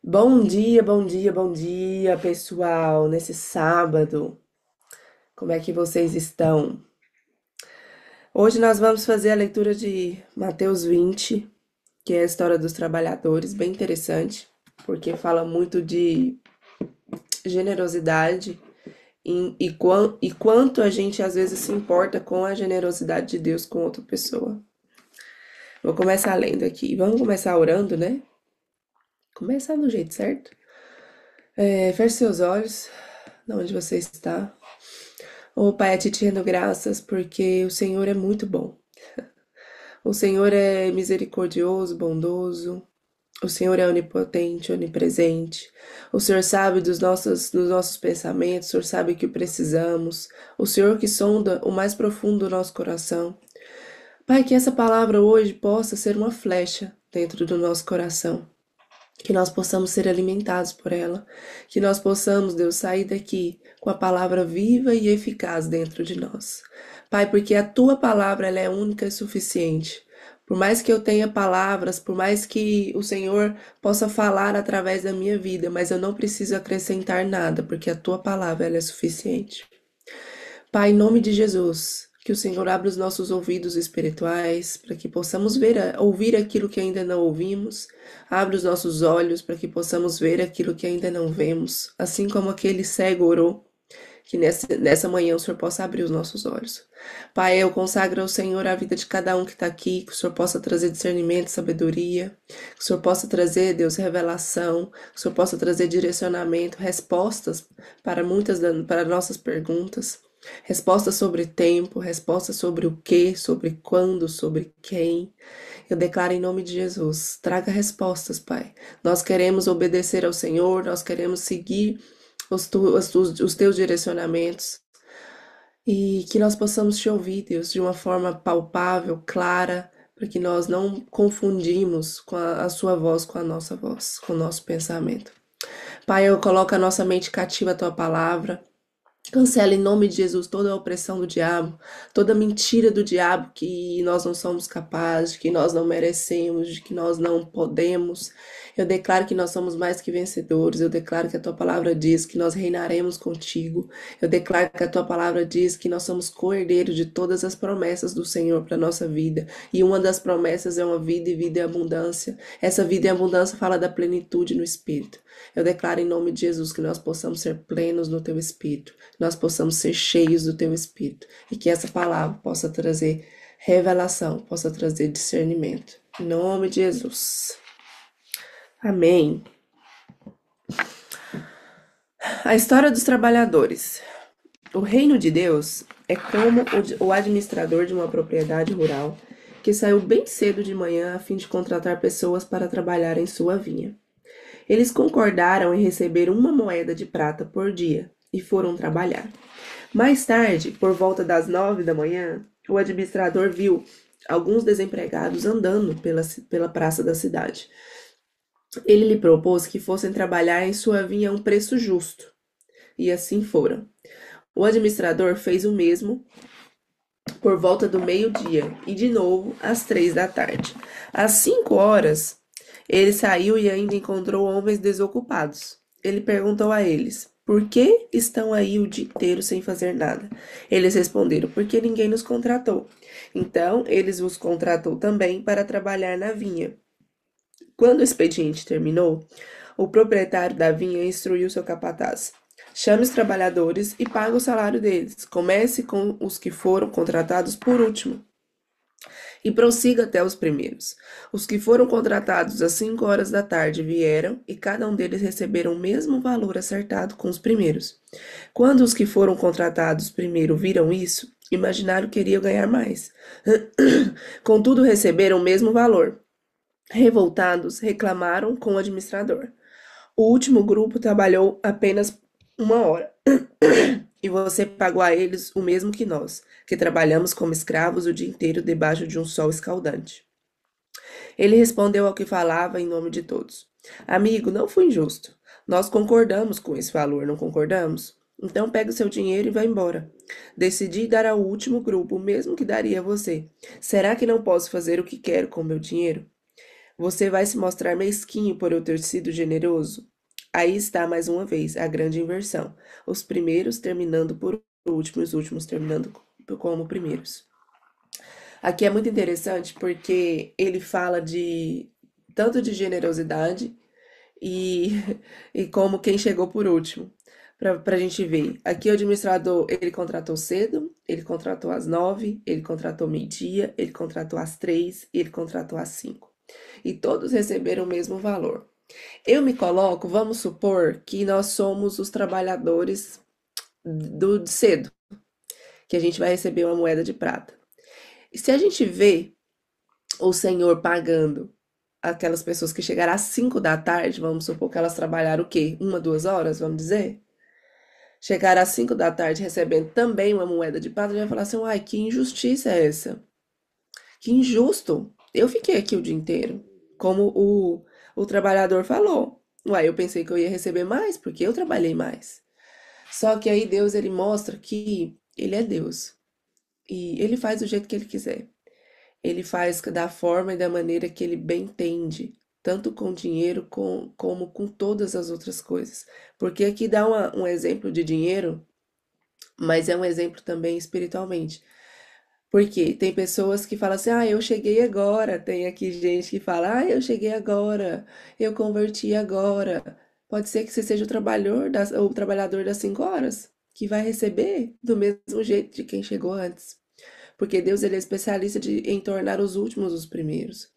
Bom dia, bom dia, bom dia, pessoal. Nesse sábado, como é que vocês estão? Hoje nós vamos fazer a leitura de Mateus 20, que é a história dos trabalhadores, bem interessante, porque fala muito de generosidade e quanto a gente às vezes se importa com a generosidade de Deus com outra pessoa. Vou começar lendo aqui. Vamos começar orando, né? Começar do jeito certo. Feche seus olhos, de onde você está. Oh, Pai, a ti te rendo graças porque o Senhor é muito bom. O Senhor é misericordioso, bondoso. O Senhor é onipotente, onipresente. O Senhor sabe dos nossos pensamentos, o Senhor sabe o que precisamos. O Senhor que sonda o mais profundo do nosso coração. Pai, que essa palavra hoje possa ser uma flecha dentro do nosso coração. Que nós possamos ser alimentados por ela, que nós possamos, Deus, sair daqui com a palavra viva e eficaz dentro de nós. Pai, porque a tua palavra ela é única e suficiente. Por mais que eu tenha palavras, por mais que o Senhor possa falar através da minha vida, mas eu não preciso acrescentar nada, porque a tua palavra ela é suficiente. Pai, em nome de Jesus, que o Senhor abra os nossos ouvidos espirituais para que possamos ouvir aquilo que ainda não ouvimos. Abra os nossos olhos para que possamos ver aquilo que ainda não vemos. Assim como aquele cego orou, que nessa manhã o Senhor possa abrir os nossos olhos. Pai, eu consagro ao Senhor a vida de cada um que está aqui, que o Senhor possa trazer discernimento, sabedoria, que o Senhor possa trazer, Deus, revelação, que o Senhor possa trazer direcionamento, respostas para nossas perguntas. Respostas sobre tempo, respostas sobre o que, sobre quando, sobre quem. Eu declaro em nome de Jesus, traga respostas, Pai. Nós queremos obedecer ao Senhor, nós queremos seguir os teus direcionamentos e que nós possamos te ouvir, Deus, de uma forma palpável, clara, para que nós não confundimos com a sua voz com a nossa voz, com o nosso pensamento. Pai, eu coloco a nossa mente cativa à tua palavra. Cancela em nome de Jesus toda a opressão do diabo, toda mentira do diabo que nós não somos capazes, que nós não merecemos, de que nós não podemos. Eu declaro que nós somos mais que vencedores. Eu declaro que a tua palavra diz que nós reinaremos contigo. Eu declaro que a tua palavra diz que nós somos co-herdeiros de todas as promessas do Senhor para nossa vida. E uma das promessas é uma vida e vida em abundância. Essa vida em abundância fala da plenitude no Espírito. Eu declaro em nome de Jesus que nós possamos ser plenos no teu Espírito, nós possamos ser cheios do teu Espírito e que essa palavra possa trazer revelação, possa trazer discernimento. Em nome de Jesus. Amém. A história dos trabalhadores. O reino de Deus é como o administrador de uma propriedade rural que saiu bem cedo de manhã a fim de contratar pessoas para trabalhar em sua vinha. Eles concordaram em receber uma moeda de prata por dia e foram trabalhar. Mais tarde, por volta das 9 da manhã, o administrador viu alguns desempregados andando pela praça da cidade. Ele lhe propôs que fossem trabalhar em sua vinha a um preço justo. E assim foram. O administrador fez o mesmo por volta do meio-dia e de novo às 3 da tarde. Às 5 horas, ele saiu e ainda encontrou homens desocupados. Ele perguntou a eles: por que estão aí o dia inteiro sem fazer nada? Eles responderam: porque ninguém nos contratou. Então, eles os contratou também para trabalhar na vinha. Quando o expediente terminou, o proprietário da vinha instruiu seu capataz: chame os trabalhadores e pague o salário deles. Comece com os que foram contratados por último e prossiga até os primeiros. Os que foram contratados às 5 horas da tarde vieram e cada um deles receberam o mesmo valor acertado com os primeiros. Quando os que foram contratados primeiro viram isso, imaginaram que iriam ganhar mais. Contudo, receberam o mesmo valor. Revoltados, reclamaram com o administrador. O último grupo trabalhou apenas 1 hora. E você pagou a eles o mesmo que nós, que trabalhamos como escravos o dia inteiro debaixo de um sol escaldante. Ele respondeu ao que falava em nome de todos: amigo, não fui injusto. Nós concordamos com esse valor, não concordamos? Então pegue o seu dinheiro e vá embora. Decidi dar ao último grupo o mesmo que daria a você. Será que não posso fazer o que quero com o meu dinheiro? Você vai se mostrar mesquinho por eu ter sido generoso? Aí está mais uma vez a grande inversão. Os primeiros terminando por últimos, os últimos terminando como primeiros. Aqui é muito interessante porque ele fala de tanto de generosidade e, e como quem chegou por último. Para a gente ver. Aqui o administrador, ele contratou cedo, ele contratou às 9, ele contratou meio-dia, ele contratou às 3 e ele contratou às 5. E todos receberam o mesmo valor. Eu me coloco, vamos supor que nós somos os trabalhadores do cedo, que a gente vai receber uma moeda de prata. E se a gente vê o Senhor pagando aquelas pessoas que chegaram às 5 da tarde, vamos supor que elas trabalharam o quê? 1, 2 horas, vamos dizer? Chegaram às 5 da tarde recebendo também uma moeda de prata, a gente vai falar assim, uai, que injustiça é essa? Que injusto! Eu fiquei aqui o dia inteiro, como o trabalhador falou. Uai, eu pensei que eu ia receber mais, porque eu trabalhei mais. Só que aí Deus, ele mostra que ele é Deus. E ele faz do jeito que ele quiser. Ele faz da forma e da maneira que ele bem entende, tanto com dinheiro como com todas as outras coisas. Porque aqui dá um exemplo de dinheiro, mas é um exemplo também espiritualmente. Porque tem pessoas que falam assim, ah, eu cheguei agora. Tem aqui gente que fala, ah, eu cheguei agora, eu converti agora. Pode ser que você seja o trabalhador das 5 horas, que vai receber do mesmo jeito de quem chegou antes. Porque Deus, ele é especialista em tornar os últimos os primeiros.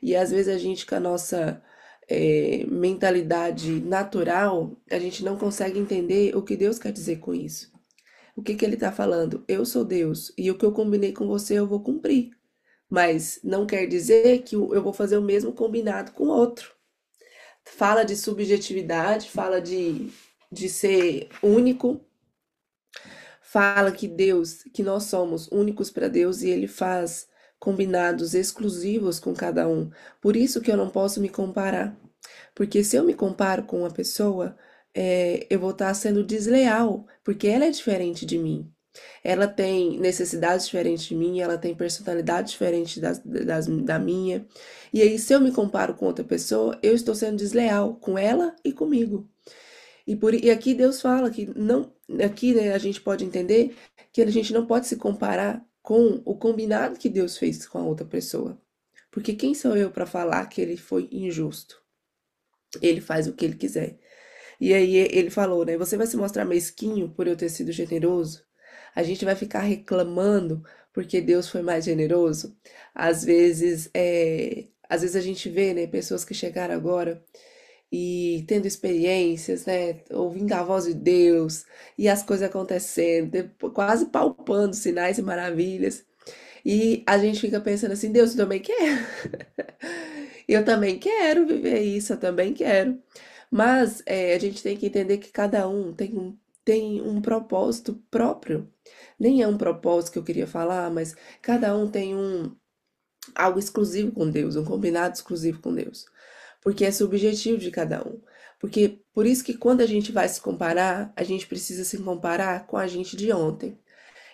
E às vezes a gente, com a nossa mentalidade natural, a gente não consegue entender o que Deus quer dizer com isso. O que que ele está falando? Eu sou Deus e o que eu combinei com você eu vou cumprir. Mas não quer dizer que eu vou fazer o mesmo combinado com outro. Fala de subjetividade, fala de ser único, fala que Deus, que nós somos únicos para Deus e ele faz combinados exclusivos com cada um. Por isso que eu não posso me comparar. Porque se eu me comparo com uma pessoa, eu vou estar sendo desleal, porque ela é diferente de mim. Ela tem necessidades diferentes de mim, ela tem personalidade diferente da minha. E aí, se eu me comparo com outra pessoa, eu estou sendo desleal com ela e comigo. E aqui Deus fala que não, aqui né, a gente pode entender que a gente não pode se comparar com o combinado que Deus fez com a outra pessoa. Porque quem sou eu para falar que ele foi injusto? Ele faz o que ele quiser. E aí ele falou, né? Você vai se mostrar mesquinho por eu ter sido generoso? A gente vai ficar reclamando porque Deus foi mais generoso? Às vezes a gente vê, né, pessoas que chegaram agora e tendo experiências, né, ouvindo a voz de Deus e as coisas acontecendo, quase palpando sinais e maravilhas. E a gente fica pensando assim, Deus, eu também quero. Eu também quero viver isso, eu também quero. Mas a gente tem que entender que cada um tem um propósito próprio. Nem é um propósito que eu queria falar, mas cada um tem algo exclusivo com Deus, um combinado exclusivo com Deus. Porque é subjetivo de cada um. Porque por isso que quando a gente vai se comparar, a gente precisa se comparar com a gente de ontem.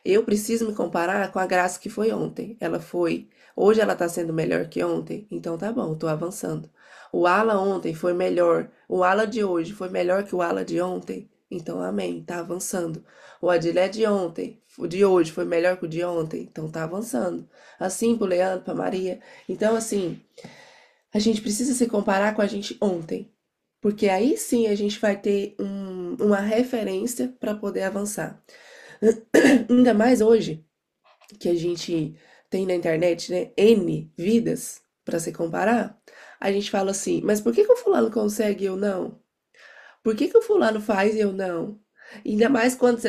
Eu preciso me comparar com a Graça que foi ontem. Hoje ela tá sendo melhor que ontem, então tá bom, tô avançando. O Ala ontem foi melhor, o Ala de hoje foi melhor que o Ala de ontem, então amém, tá avançando. O Adilé de ontem, o de hoje foi melhor que o de ontem, então tá avançando. Assim pro Leandro, pra Maria. Então assim, a gente precisa se comparar com a gente ontem, porque aí sim a gente vai ter uma referência para poder avançar. Ainda mais hoje, que a gente tem na internet, né, N vidas para se comparar, a gente fala assim, mas por que que o fulano consegue e eu não? Por que que o fulano faz e eu não? Ainda mais quando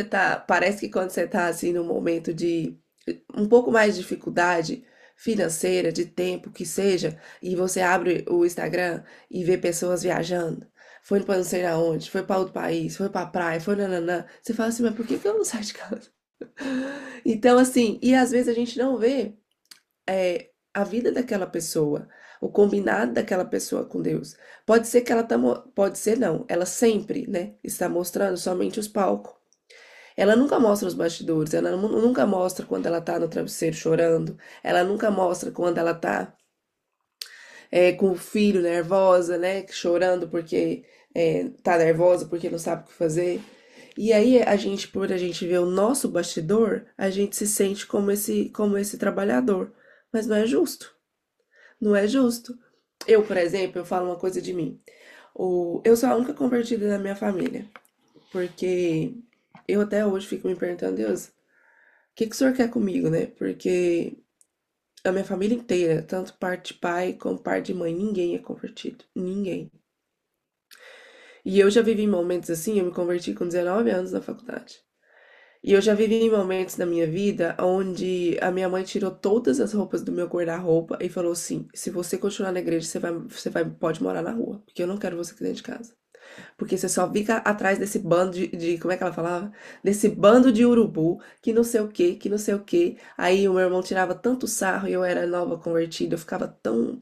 parece que quando você tá assim num momento de um pouco mais de dificuldade financeira, de tempo, que seja, e você abre o Instagram e vê pessoas viajando. Foi para não sei aonde, foi para outro país, foi para praia, foi nananã. Você fala assim, mas por que que eu não saio de casa? Então, assim, e às vezes a gente não vê a vida daquela pessoa, o combinado daquela pessoa com Deus. Pode ser que pode ser não, ela sempre, né, está mostrando somente os palcos. Ela nunca mostra os bastidores, ela nunca mostra quando ela tá no travesseiro chorando, ela nunca mostra quando ela tá com o filho nervosa, né? Chorando porque tá nervosa, porque não sabe o que fazer. E aí por a gente ver o nosso bastidor, a gente se sente como esse trabalhador. Mas não é justo. Não é justo. Eu, por exemplo, eu falo uma coisa de mim. Eu sou a única convertida da minha família. Porque eu até hoje fico me perguntando, Deus, o que que o senhor quer comigo, né? Porque a minha família inteira, tanto parte de pai como parte de mãe, ninguém é convertido. Ninguém. E eu já vivi momentos assim, eu me converti com 19 anos na faculdade. E eu já vivi momentos na minha vida onde a minha mãe tirou todas as roupas do meu guarda-roupa e falou assim: se você continuar na igreja, pode morar na rua, porque eu não quero você aqui dentro de casa. Porque você só fica atrás desse bando como é que ela falava? Desse bando de urubu, que não sei o que, que não sei o que. Aí o meu irmão tirava tanto sarro e eu era nova convertida, eu ficava tão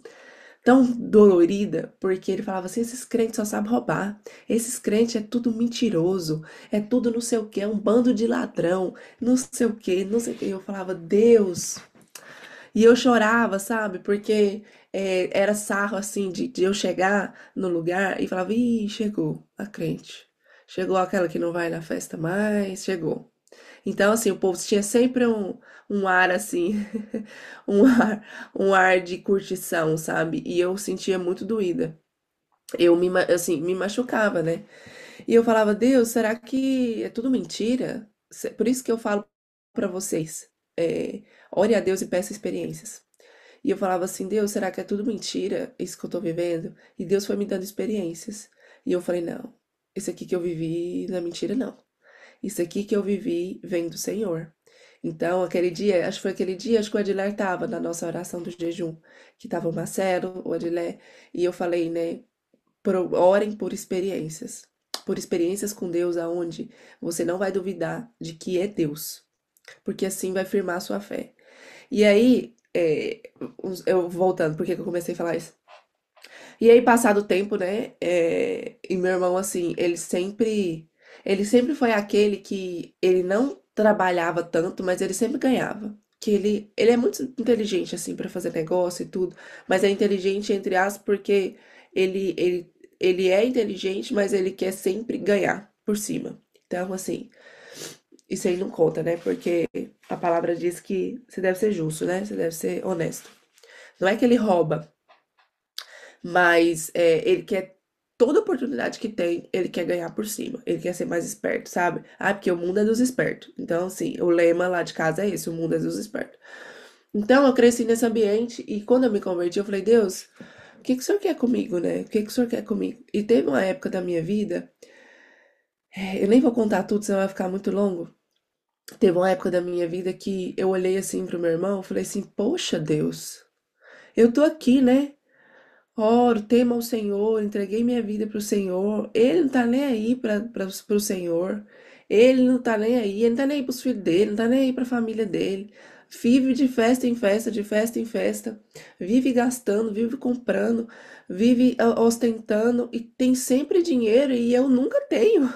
dolorida, porque ele falava assim: esses crentes só sabem roubar, esses crentes é tudo mentiroso, é tudo não sei o que, é um bando de ladrão, não sei o que, não sei o que. E eu falava, Deus. E eu chorava, sabe? Porque era sarro assim de eu chegar no lugar e falava, ih, chegou a crente. Chegou aquela que não vai na festa mais, chegou. Então, assim, o povo tinha sempre um ar assim, um ar de curtição, sabe? E eu sentia muito doída. Assim, me machucava, né? E eu falava, Deus, será que é tudo mentira? Por isso que eu falo pra vocês, ore a Deus e peça experiências. E eu falava assim, Deus, será que é tudo mentira isso que eu tô vivendo? E Deus foi me dando experiências. E eu falei, não, isso aqui que eu vivi não é mentira, não. Isso aqui que eu vivi vem do Senhor. Então, aquele dia, acho que foi aquele dia, acho que o Adiler estava na nossa oração do jejum, que tava o Marcelo, o Adiler, e eu falei, né, orem por experiências com Deus, aonde você não vai duvidar de que é Deus, porque assim vai firmar a sua fé. E aí, eu voltando, por que que eu comecei a falar isso? E aí, passado o tempo, né? E meu irmão, assim, ele sempre foi aquele que ele não trabalhava tanto, mas ele sempre ganhava. Que ele é muito inteligente, assim, pra fazer negócio e tudo, mas é inteligente, entre aspas, porque ele, ele, ele é inteligente, mas ele quer sempre ganhar por cima. Então, assim, isso aí não conta, né? Porque a palavra diz que você deve ser justo, né? Você deve ser honesto. Não é que ele rouba, mas ele quer toda oportunidade que tem, ele quer ganhar por cima. Ele quer ser mais esperto, sabe? Ah, porque o mundo é dos espertos. Então, assim, o lema lá de casa é esse: o mundo é dos espertos. Então, eu cresci nesse ambiente e quando eu me converti, eu falei, Deus, o que que o Senhor quer comigo, né? O que que o Senhor quer comigo? E teve uma época da minha vida, eu nem vou contar tudo, senão vai ficar muito longo. Teve uma época da minha vida que eu olhei assim pro meu irmão, e falei assim, poxa, Deus, eu tô aqui, né? Oro, temo ao Senhor, entreguei minha vida para o Senhor. Ele não tá nem aí para o Senhor. Ele não tá nem aí, ele não tá nem aí para os filhos dele, não tá nem aí para a família dele. Vive de festa em festa, de festa em festa. Vive gastando, vive comprando, vive ostentando e tem sempre dinheiro e eu nunca tenho.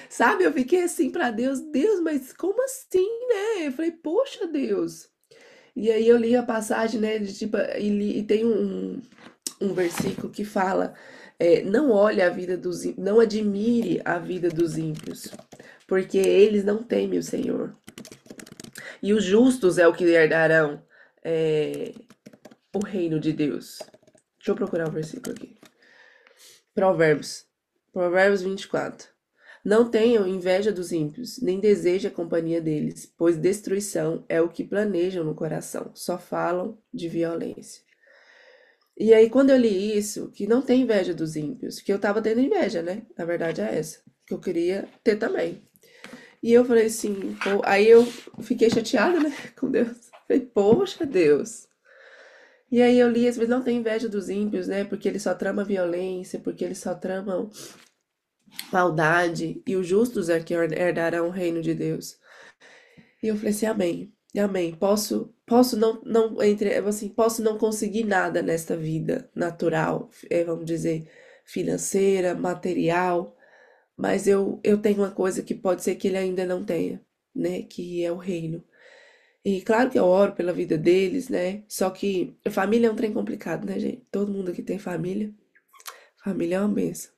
Sabe? Eu fiquei assim para Deus, Deus, mas como assim, né? Eu falei, poxa, Deus. E aí eu li a passagem, né, de tipo, e tem um versículo que fala, não olhe a vida dos não admire a vida dos ímpios, porque eles não temem o Senhor. E os justos é o que herdarão é, o reino de Deus. Deixa eu procurar o versículo aqui. Provérbios. Provérbios 24. Não tenham inveja dos ímpios, nem deseje a companhia deles, pois destruição é o que planejam no coração, só falam de violência. E aí, quando eu li isso, que não tem inveja dos ímpios, que eu tava tendo inveja, né? Na verdade é essa, que eu queria ter também. E eu falei assim, pô, aí eu fiquei chateada, né, com Deus. Falei, poxa, Deus. E aí eu li, às vezes não tem inveja dos ímpios, né? Porque eles só tramam violência, porque eles só tramam maldade, e os justos é que herdarão o reino de Deus. E eu falei assim, amém. Amém. Posso não assim, posso não conseguir nada nesta vida natural, vamos dizer, financeira, material, mas eu tenho uma coisa que pode ser que ele ainda não tenha, né? Que é o reino. E claro que eu oro pela vida deles, né? Só que família é um trem complicado, né, gente? Todo mundo aqui tem família. Família é uma benção.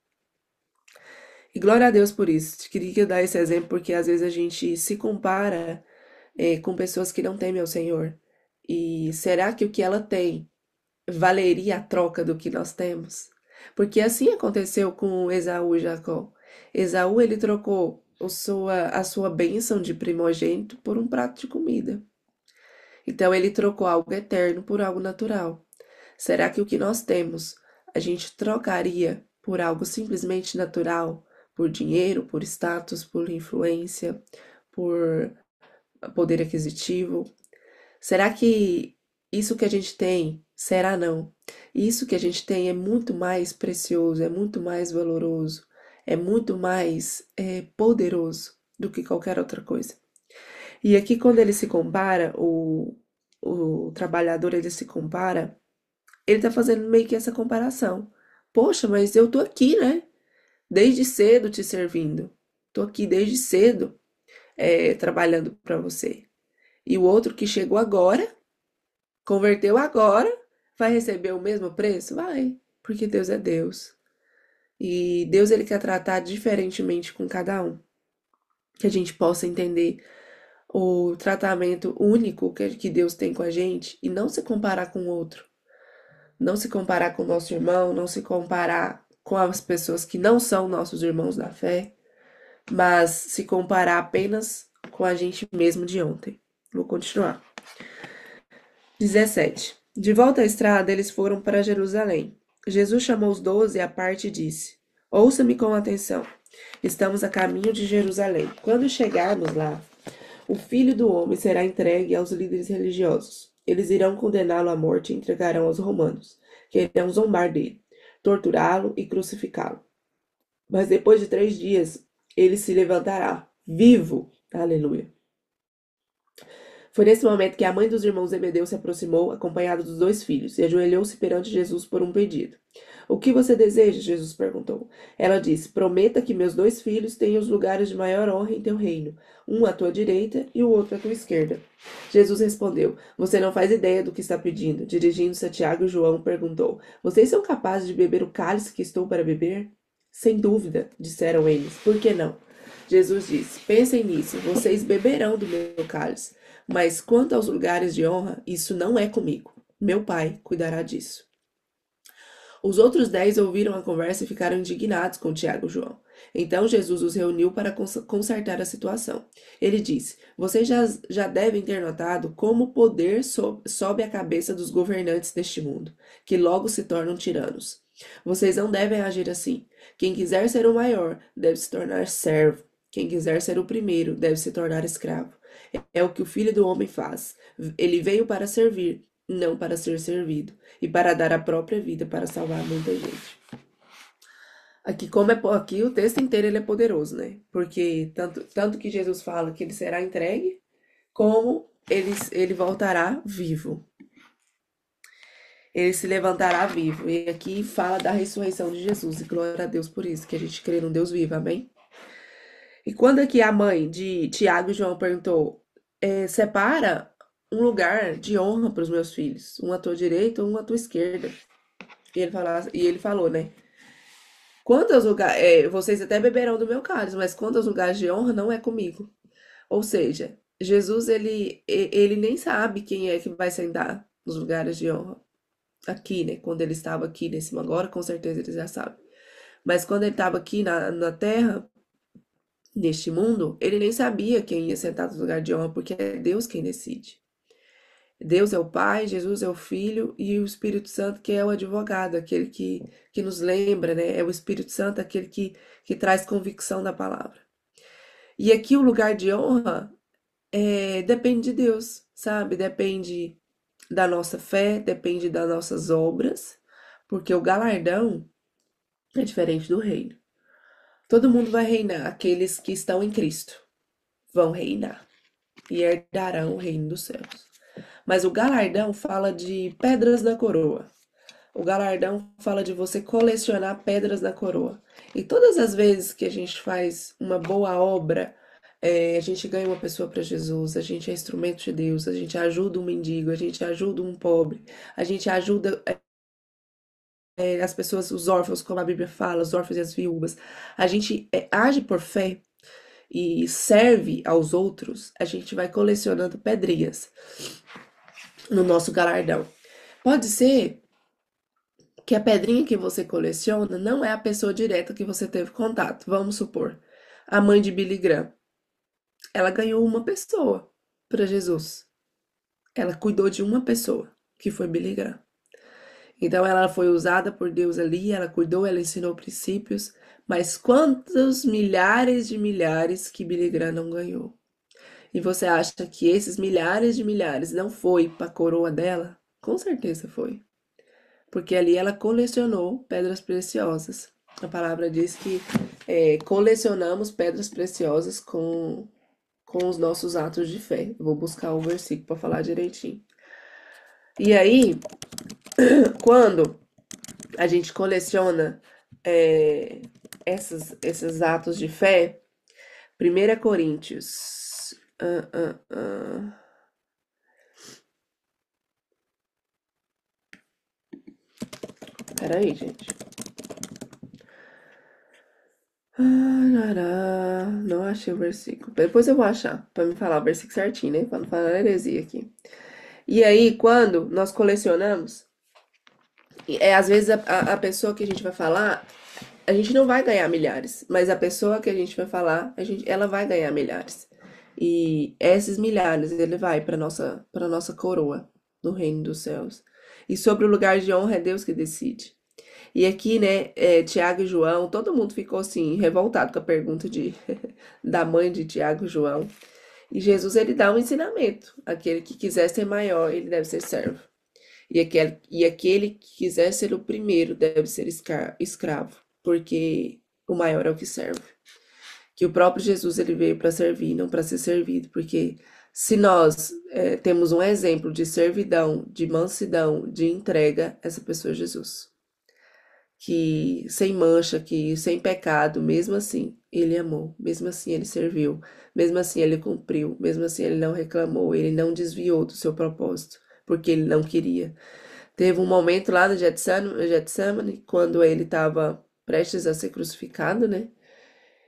E glória a Deus por isso. Te queria dar esse exemplo porque às vezes a gente se compara com pessoas que não temem ao Senhor. E será que o que ela tem valeria a troca do que nós temos? Porque assim aconteceu com Esaú e Jacó. Esaú, ele trocou a sua bênção de primogênito por um prato de comida. Então ele trocou algo eterno por algo natural. Será que o que nós temos a gente trocaria por algo simplesmente natural? Por dinheiro, por status, por influência, por poder aquisitivo? Será que isso que a gente tem, será não? Isso que a gente tem é muito mais precioso, é muito mais valoroso, é muito mais poderoso do que qualquer outra coisa. E aqui, quando ele se compara, o trabalhador ele se compara, ele tá fazendo meio que essa comparação. Poxa, mas eu tô aqui, né? Desde cedo te servindo. Tô aqui desde cedo, trabalhando para você. E o outro que chegou agora, converteu agora, vai receber o mesmo preço? Vai, porque Deus é Deus. E Deus ele quer tratar diferentemente com cada um. Que a gente possa entender o tratamento único que Deus tem com a gente e não se comparar com o outro. Não se comparar com o nosso irmão, não se comparar com as pessoas que não são nossos irmãos da fé, mas se comparar apenas com a gente mesmo de ontem. Vou continuar. 17. De volta à estrada, eles foram para Jerusalém. Jesus chamou os 12 à parte e disse: Ouça-me com atenção. Estamos a caminho de Jerusalém. Quando chegarmos lá, o Filho do Homem será entregue aos líderes religiosos. Eles irão condená-lo à morte e entregarão aos romanos, que irão zombar dele, torturá-lo e crucificá-lo. Mas depois de 3 dias, ele se levantará, vivo. Aleluia. Foi nesse momento que a mãe dos irmãos Zebedeu se aproximou, acompanhada dos 2 filhos, e ajoelhou-se perante Jesus por um pedido. O que você deseja? Jesus perguntou. Ela disse: Prometa que meus 2 filhos tenham os lugares de maior honra em teu reino, um à tua direita e o outro à tua esquerda. Jesus respondeu: Você não faz ideia do que está pedindo. Dirigindo-se a Tiago e João, perguntou: Vocês são capazes de beber o cálice que estou para beber? Sem dúvida, disseram eles. Por que não? Jesus disse: Pensem nisso, vocês beberão do meu cálice. Mas quanto aos lugares de honra, isso não é comigo. Meu pai cuidará disso. Os outros 10 ouviram a conversa e ficaram indignados com Tiago e João. Então Jesus os reuniu para consertar a situação. Ele disse: Vocês já devem ter notado como o poder sobe a cabeça dos governantes deste mundo, que logo se tornam tiranos. Vocês não devem agir assim. Quem quiser ser o maior deve se tornar servo. Quem quiser ser o primeiro deve se tornar escravo. É o que o Filho do Homem faz. Ele veio para servir, não para ser servido, e para dar a própria vida para salvar muita gente. Aqui, aqui o texto inteiro ele é poderoso, né? Porque tanto que Jesus fala que ele será entregue, como ele voltará vivo. Ele se levantará vivo. E aqui fala da ressurreição de Jesus. E glória a Deus por isso, que a gente crê num Deus vivo, amém? E quando aqui a mãe de Tiago e João perguntou, separa um lugar de honra para os meus filhos, um à tua direita, um à tua esquerda. E ele falou, né? Quantos lugares, vocês até beberão do meu cálice, mas quantos lugares de honra não é comigo. Ou seja, Jesus ele nem sabe quem é que vai sentar nos lugares de honra aqui, né? Quando ele estava aqui nesse agora, com certeza ele já sabe. Mas quando ele estava aqui na terra, neste mundo, ele nem sabia quem ia sentar no lugar de honra, porque é Deus quem decide. Deus é o Pai, Jesus é o Filho e o Espírito Santo que é o advogado, aquele que nos lembra, né? É o Espírito Santo aquele que traz convicção da palavra. E aqui o lugar de honra depende de Deus, sabe? Depende da nossa fé, depende das nossas obras, porque o galardão é diferente do reino. Todo mundo vai reinar, aqueles que estão em Cristo vão reinar e herdarão o reino dos céus. Mas o galardão fala de pedras na coroa. O galardão fala de você colecionar pedras na coroa. E todas as vezes que a gente faz uma boa obra, A gente ganha uma pessoa para Jesus, a gente é instrumento de Deus, a gente ajuda um mendigo, a gente ajuda um pobre, a gente ajuda as pessoas, os órfãos, como a Bíblia fala, os órfãos e as viúvas. A gente age por fé e serve aos outros, a gente vai colecionando pedrinhas no nosso galardão. Pode ser que a pedrinha que você coleciona não é a pessoa direta que você teve contato. Vamos supor, a mãe de Billy Graham. Ela ganhou uma pessoa para Jesus. Ela cuidou de uma pessoa, que foi Billy Graham. Então ela foi usada por Deus ali, ela cuidou, ela ensinou princípios, mas quantos milhares de milhares que Billy Graham não ganhou? E você acha que esses milhares de milhares não foi para a coroa dela? Com certeza foi. Porque ali ela colecionou pedras preciosas. A palavra diz que colecionamos pedras preciosas com os nossos atos de fé. Eu vou buscar o versículo para falar direitinho. E aí, quando a gente coleciona esses atos de fé, 1 Coríntios. Peraí, gente. Não achei o versículo. Depois eu vou achar, para me falar o versículo certinho, né? Para não falar heresia aqui. E aí, quando nós colecionamos, às vezes a pessoa que a gente vai falar, a gente não vai ganhar milhares, mas a pessoa que a gente vai falar, ela vai ganhar milhares. E esses milhares, ele vai para nossa coroa no reino dos céus. E sobre o lugar de honra é Deus que decide. E aqui, né, Tiago e João, todo mundo ficou assim, revoltado com a pergunta da mãe de Tiago e João. E Jesus, ele dá um ensinamento. Aquele que quiser ser maior, ele deve ser servo. E aquele que quiser ser o primeiro deve ser escravo, porque o maior é o que serve. Que o próprio Jesus, ele veio para servir, não para ser servido, porque se nós temos um exemplo de servidão, de mansidão, de entrega, essa pessoa é Jesus. Que sem mancha, que sem pecado, mesmo assim, ele amou, mesmo assim ele serviu, mesmo assim ele cumpriu, mesmo assim ele não reclamou, ele não desviou do seu propósito, porque ele não queria. Teve um momento lá no Getsemane, quando ele estava prestes a ser crucificado, né?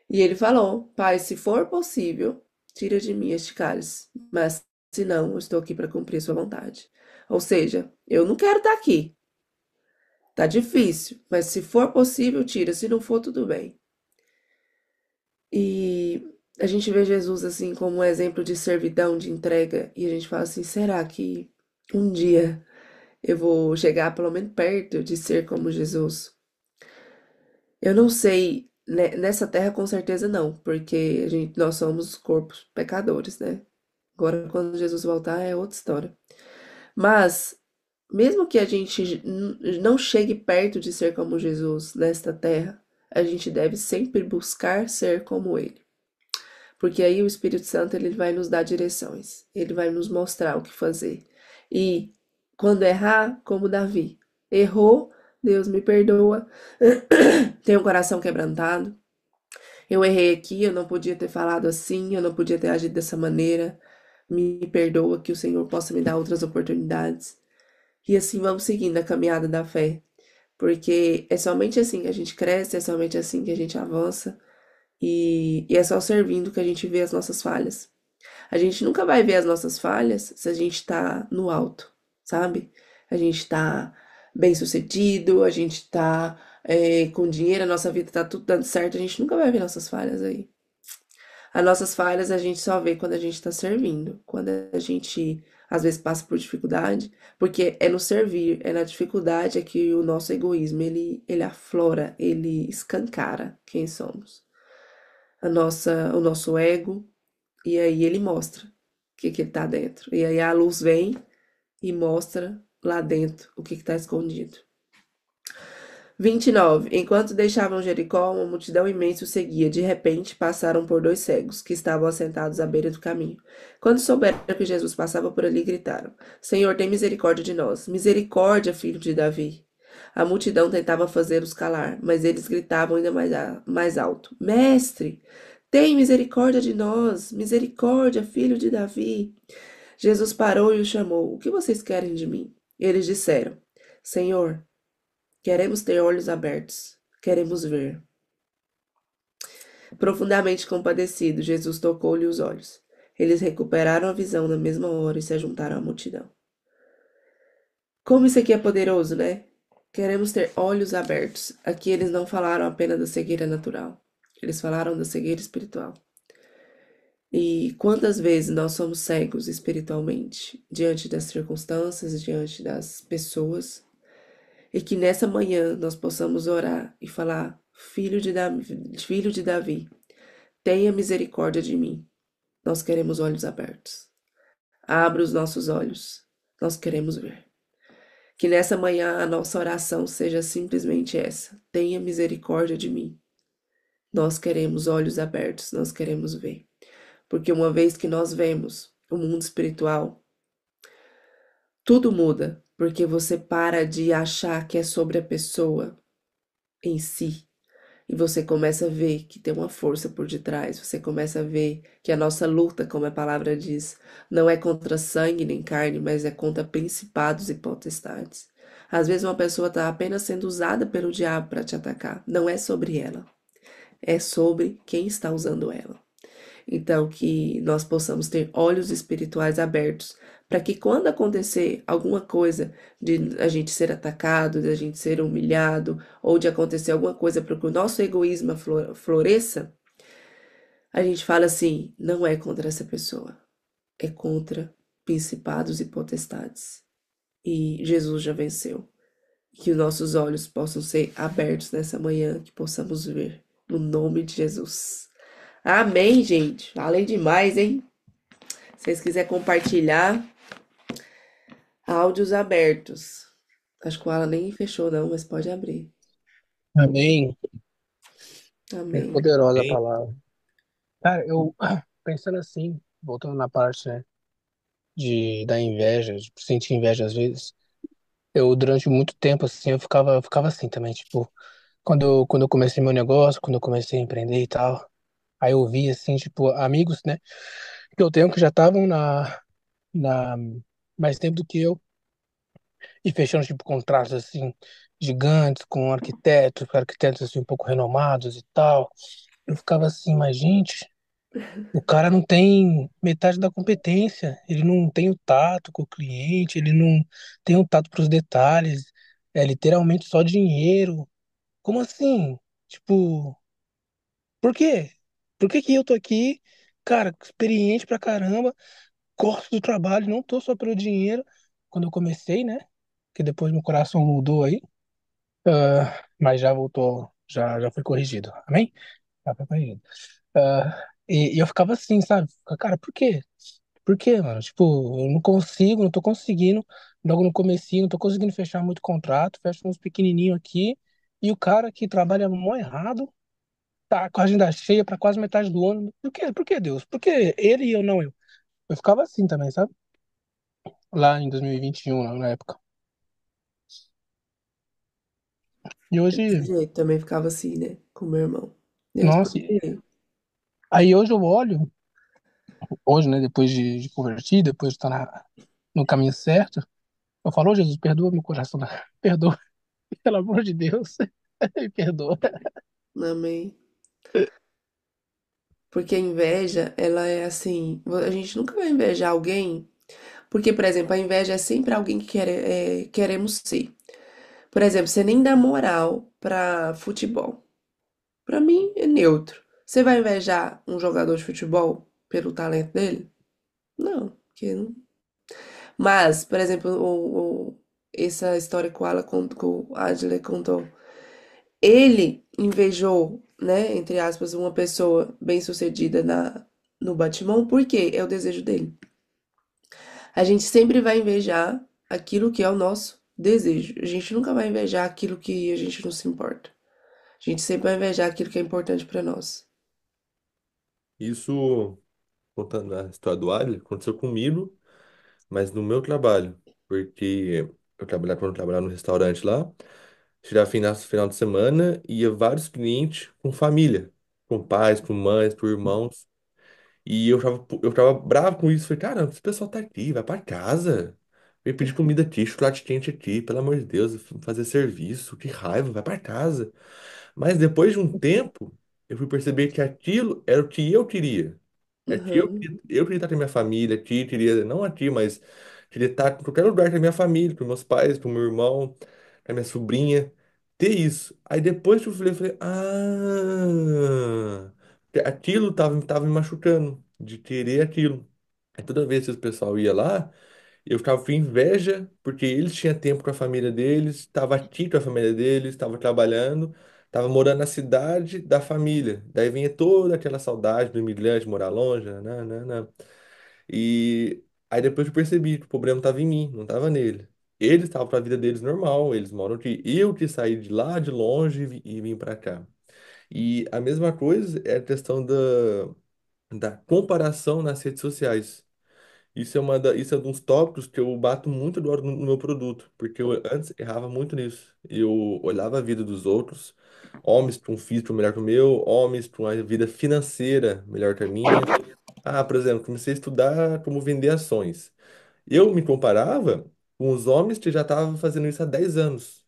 E ele falou: Pai, se for possível, tira de mim este cálice, mas se não, eu estou aqui para cumprir sua vontade. Ou seja, eu não quero estar aqui. Tá difícil, mas se for possível, tira. Se não for, tudo bem. E a gente vê Jesus assim como um exemplo de servidão, de entrega, e a gente fala assim: será que um dia eu vou chegar pelo menos perto de ser como Jesus? Eu não sei, né, nessa terra com certeza não, porque nós somos corpos pecadores, né? Agora, quando Jesus voltar, é outra história. Mas, mesmo que a gente não chegue perto de ser como Jesus nesta terra, a gente deve sempre buscar ser como Ele. Porque aí o Espírito Santo ele vai nos dar direções, ele vai nos mostrar o que fazer. E quando errar, como Davi, errou, Deus me perdoa, tem um coração quebrantado. Eu errei aqui, eu não podia ter falado assim, eu não podia ter agido dessa maneira. Me perdoa, que o Senhor possa me dar outras oportunidades. E assim vamos seguindo a caminhada da fé. Porque é somente assim que a gente cresce, é somente assim que a gente avança. E é só servindo que a gente vê as nossas falhas. A gente nunca vai ver as nossas falhas se a gente tá no alto, sabe? A gente tá bem sucedido, a gente tá com dinheiro, a nossa vida tá tudo dando certo, a gente nunca vai ver nossas falhas aí. As nossas falhas a gente só vê quando a gente tá servindo, quando a gente às vezes passa por dificuldade, porque é no servir, é na dificuldade é que o nosso egoísmo ele aflora, ele escancara quem somos. O nosso ego, e aí ele mostra o que ele tá dentro. E aí a luz vem e mostra lá dentro o que está escondido. 29. Enquanto deixavam Jericó, uma multidão imensa o seguia. De repente, passaram por dois cegos, que estavam assentados à beira do caminho. Quando souberam que Jesus passava por ali, gritaram: Senhor, tem misericórdia de nós. Misericórdia, filho de Davi. A multidão tentava fazê-los calar, mas eles gritavam ainda mais alto: Mestre, Tem misericórdia de nós, misericórdia, filho de Davi. Jesus parou e o chamou: O que vocês querem de mim? Eles disseram: Senhor, queremos ter olhos abertos, queremos ver. Profundamente compadecido, Jesus tocou-lhe os olhos. Eles recuperaram a visão na mesma hora e se juntaram à multidão. Como isso aqui é poderoso, né? Queremos ter olhos abertos. Aqui eles não falaram apenas da cegueira natural, eles falaram da cegueira espiritual. E quantas vezes nós somos cegos espiritualmente diante das circunstâncias, diante das pessoas, e que nessa manhã nós possamos orar e falar: filho de Davi, tenha misericórdia de mim. Nós queremos olhos abertos. Abra os nossos olhos. Nós queremos ver. Que nessa manhã a nossa oração seja simplesmente essa: tenha misericórdia de mim. Nós queremos olhos abertos, nós queremos ver. Porque uma vez que nós vemos o mundo espiritual, tudo muda, porque você para de achar que é sobre a pessoa em si. E você começa a ver que tem uma força por detrás, você começa a ver que a nossa luta, como a palavra diz, não é contra sangue nem carne, mas é contra principados e potestades. Às vezes uma pessoa está apenas sendo usada pelo diabo para te atacar. Não é sobre ela, é sobre quem está usando ela. Então, que nós possamos ter olhos espirituais abertos, para que quando acontecer alguma coisa de a gente ser atacado, de a gente ser humilhado, ou de acontecer alguma coisa para que o nosso egoísmo floresça, a gente fala assim: não é contra essa pessoa, é contra principados e potestades. E Jesus já venceu. Que os nossos olhos possam ser abertos nessa manhã, que possamos ver, no nome de Jesus. Amém, gente. Falei demais, hein? Se vocês quiserem compartilhar, áudios abertos. Acho que o Alan nem fechou, não, mas pode abrir. Amém. Muito Amém. poderosa a Bem, palavra. Cara, eu pensando assim, voltando na parte, né, da inveja, de sentir inveja às vezes, eu durante muito tempo assim, eu ficava assim também, tipo, quando eu comecei meu negócio, quando eu comecei a empreender e tal, aí eu vi assim, tipo, amigos, né, que eu tenho que já estavam na mais tempo do que eu e fechando tipo contratos assim gigantes com arquitetos assim um pouco renomados e tal. Eu ficava assim, mas gente, o cara não tem metade da competência, ele não tem o tato com o cliente, ele não tem o tato para os detalhes, é literalmente só dinheiro. Como assim? Tipo, por quê? Por que que eu tô aqui, cara, experiente pra caramba, gosto do trabalho, não tô só pelo dinheiro. Quando eu comecei, né? Que depois meu coração mudou aí, mas já voltou, já foi corrigido. Amém? Já foi corrigido. E eu ficava assim, sabe? Cara, por quê? Por quê, mano? Tipo, eu não consigo, não tô conseguindo. Logo no comecinho, não tô conseguindo fechar muito contrato, fecho uns pequenininhos aqui. E o cara que trabalha mó errado, tá com a agenda cheia pra quase metade do ano. Por quê? Por que Deus? Por que ele e eu não eu? Eu ficava assim também, sabe? Lá em 2021, na época. E Desse hoje, jeito também ficava assim, né? Com meu irmão. Mesmo nossa, jeito. aí hoje eu olho, hoje, né, depois de convertir, depois de estar no caminho certo, eu falo: "Ô, Jesus, perdoa meu coração, né? Perdoa, pelo amor de Deus, me perdoa." Amém. Porque a inveja, ela é assim, a gente nunca vai invejar alguém, porque, por exemplo, a inveja é sempre alguém que queremos ser. Por exemplo, você nem dá moral pra futebol. Pra mim é neutro. Você vai invejar um jogador de futebol pelo talento dele? Não, porque não. Mas, por exemplo, essa história que que o Adler contou, ele invejou, né, entre aspas, uma pessoa bem-sucedida no Batman, porque é o desejo dele. A gente sempre vai invejar aquilo que é o nosso desejo. A gente nunca vai invejar aquilo que a gente não se importa. A gente sempre vai invejar aquilo que é importante pra nós. isso, contando a história do Adler, aconteceu comigo, mas no meu trabalho, porque quando eu trabalhava no restaurante lá, chegava final de semana, ia vários clientes com família. com pais, com mães, com irmãos. E eu tava bravo com isso. Falei, caramba, esse pessoal tá aqui, vai pra casa. Vem pedir comida aqui, chocolate quente aqui, pelo amor de Deus, fazer serviço, que raiva, vai pra casa. Mas depois de um tempo, eu fui perceber que aquilo era o que eu queria. É que Uhum. eu queria estar com a minha família aqui, queria, não aqui, mas queria estar em qualquer lugar com a minha família, com meus pais, com meu irmão, com a minha sobrinha, ter isso. Aí depois que eu falei, que aquilo tava me machucando, de querer aquilo. Aí toda vez que o pessoal ia lá, eu ficava com inveja, porque eles tinham tempo com a família deles, estava aqui com a família deles, estava trabalhando, estava morando na cidade da família. Daí vinha toda aquela saudade do imigrante morar longe, né. E aí depois eu percebi que o problema estava em mim, não estava nele. Eles estavam para a vida deles normal, eles moram aqui. Eu que saí de lá de longe e vim para cá. E a mesma coisa é a questão da comparação nas redes sociais. Isso é um dos tópicos que eu bato muito agora no meu produto, porque eu antes errava muito nisso. Eu olhava a vida dos outros, homens com um físico melhor que o meu, homens com uma vida financeira melhor que a minha. Ah, por exemplo, comecei a estudar como vender ações. Eu me comparava com os homens que já estavam fazendo isso há 10 anos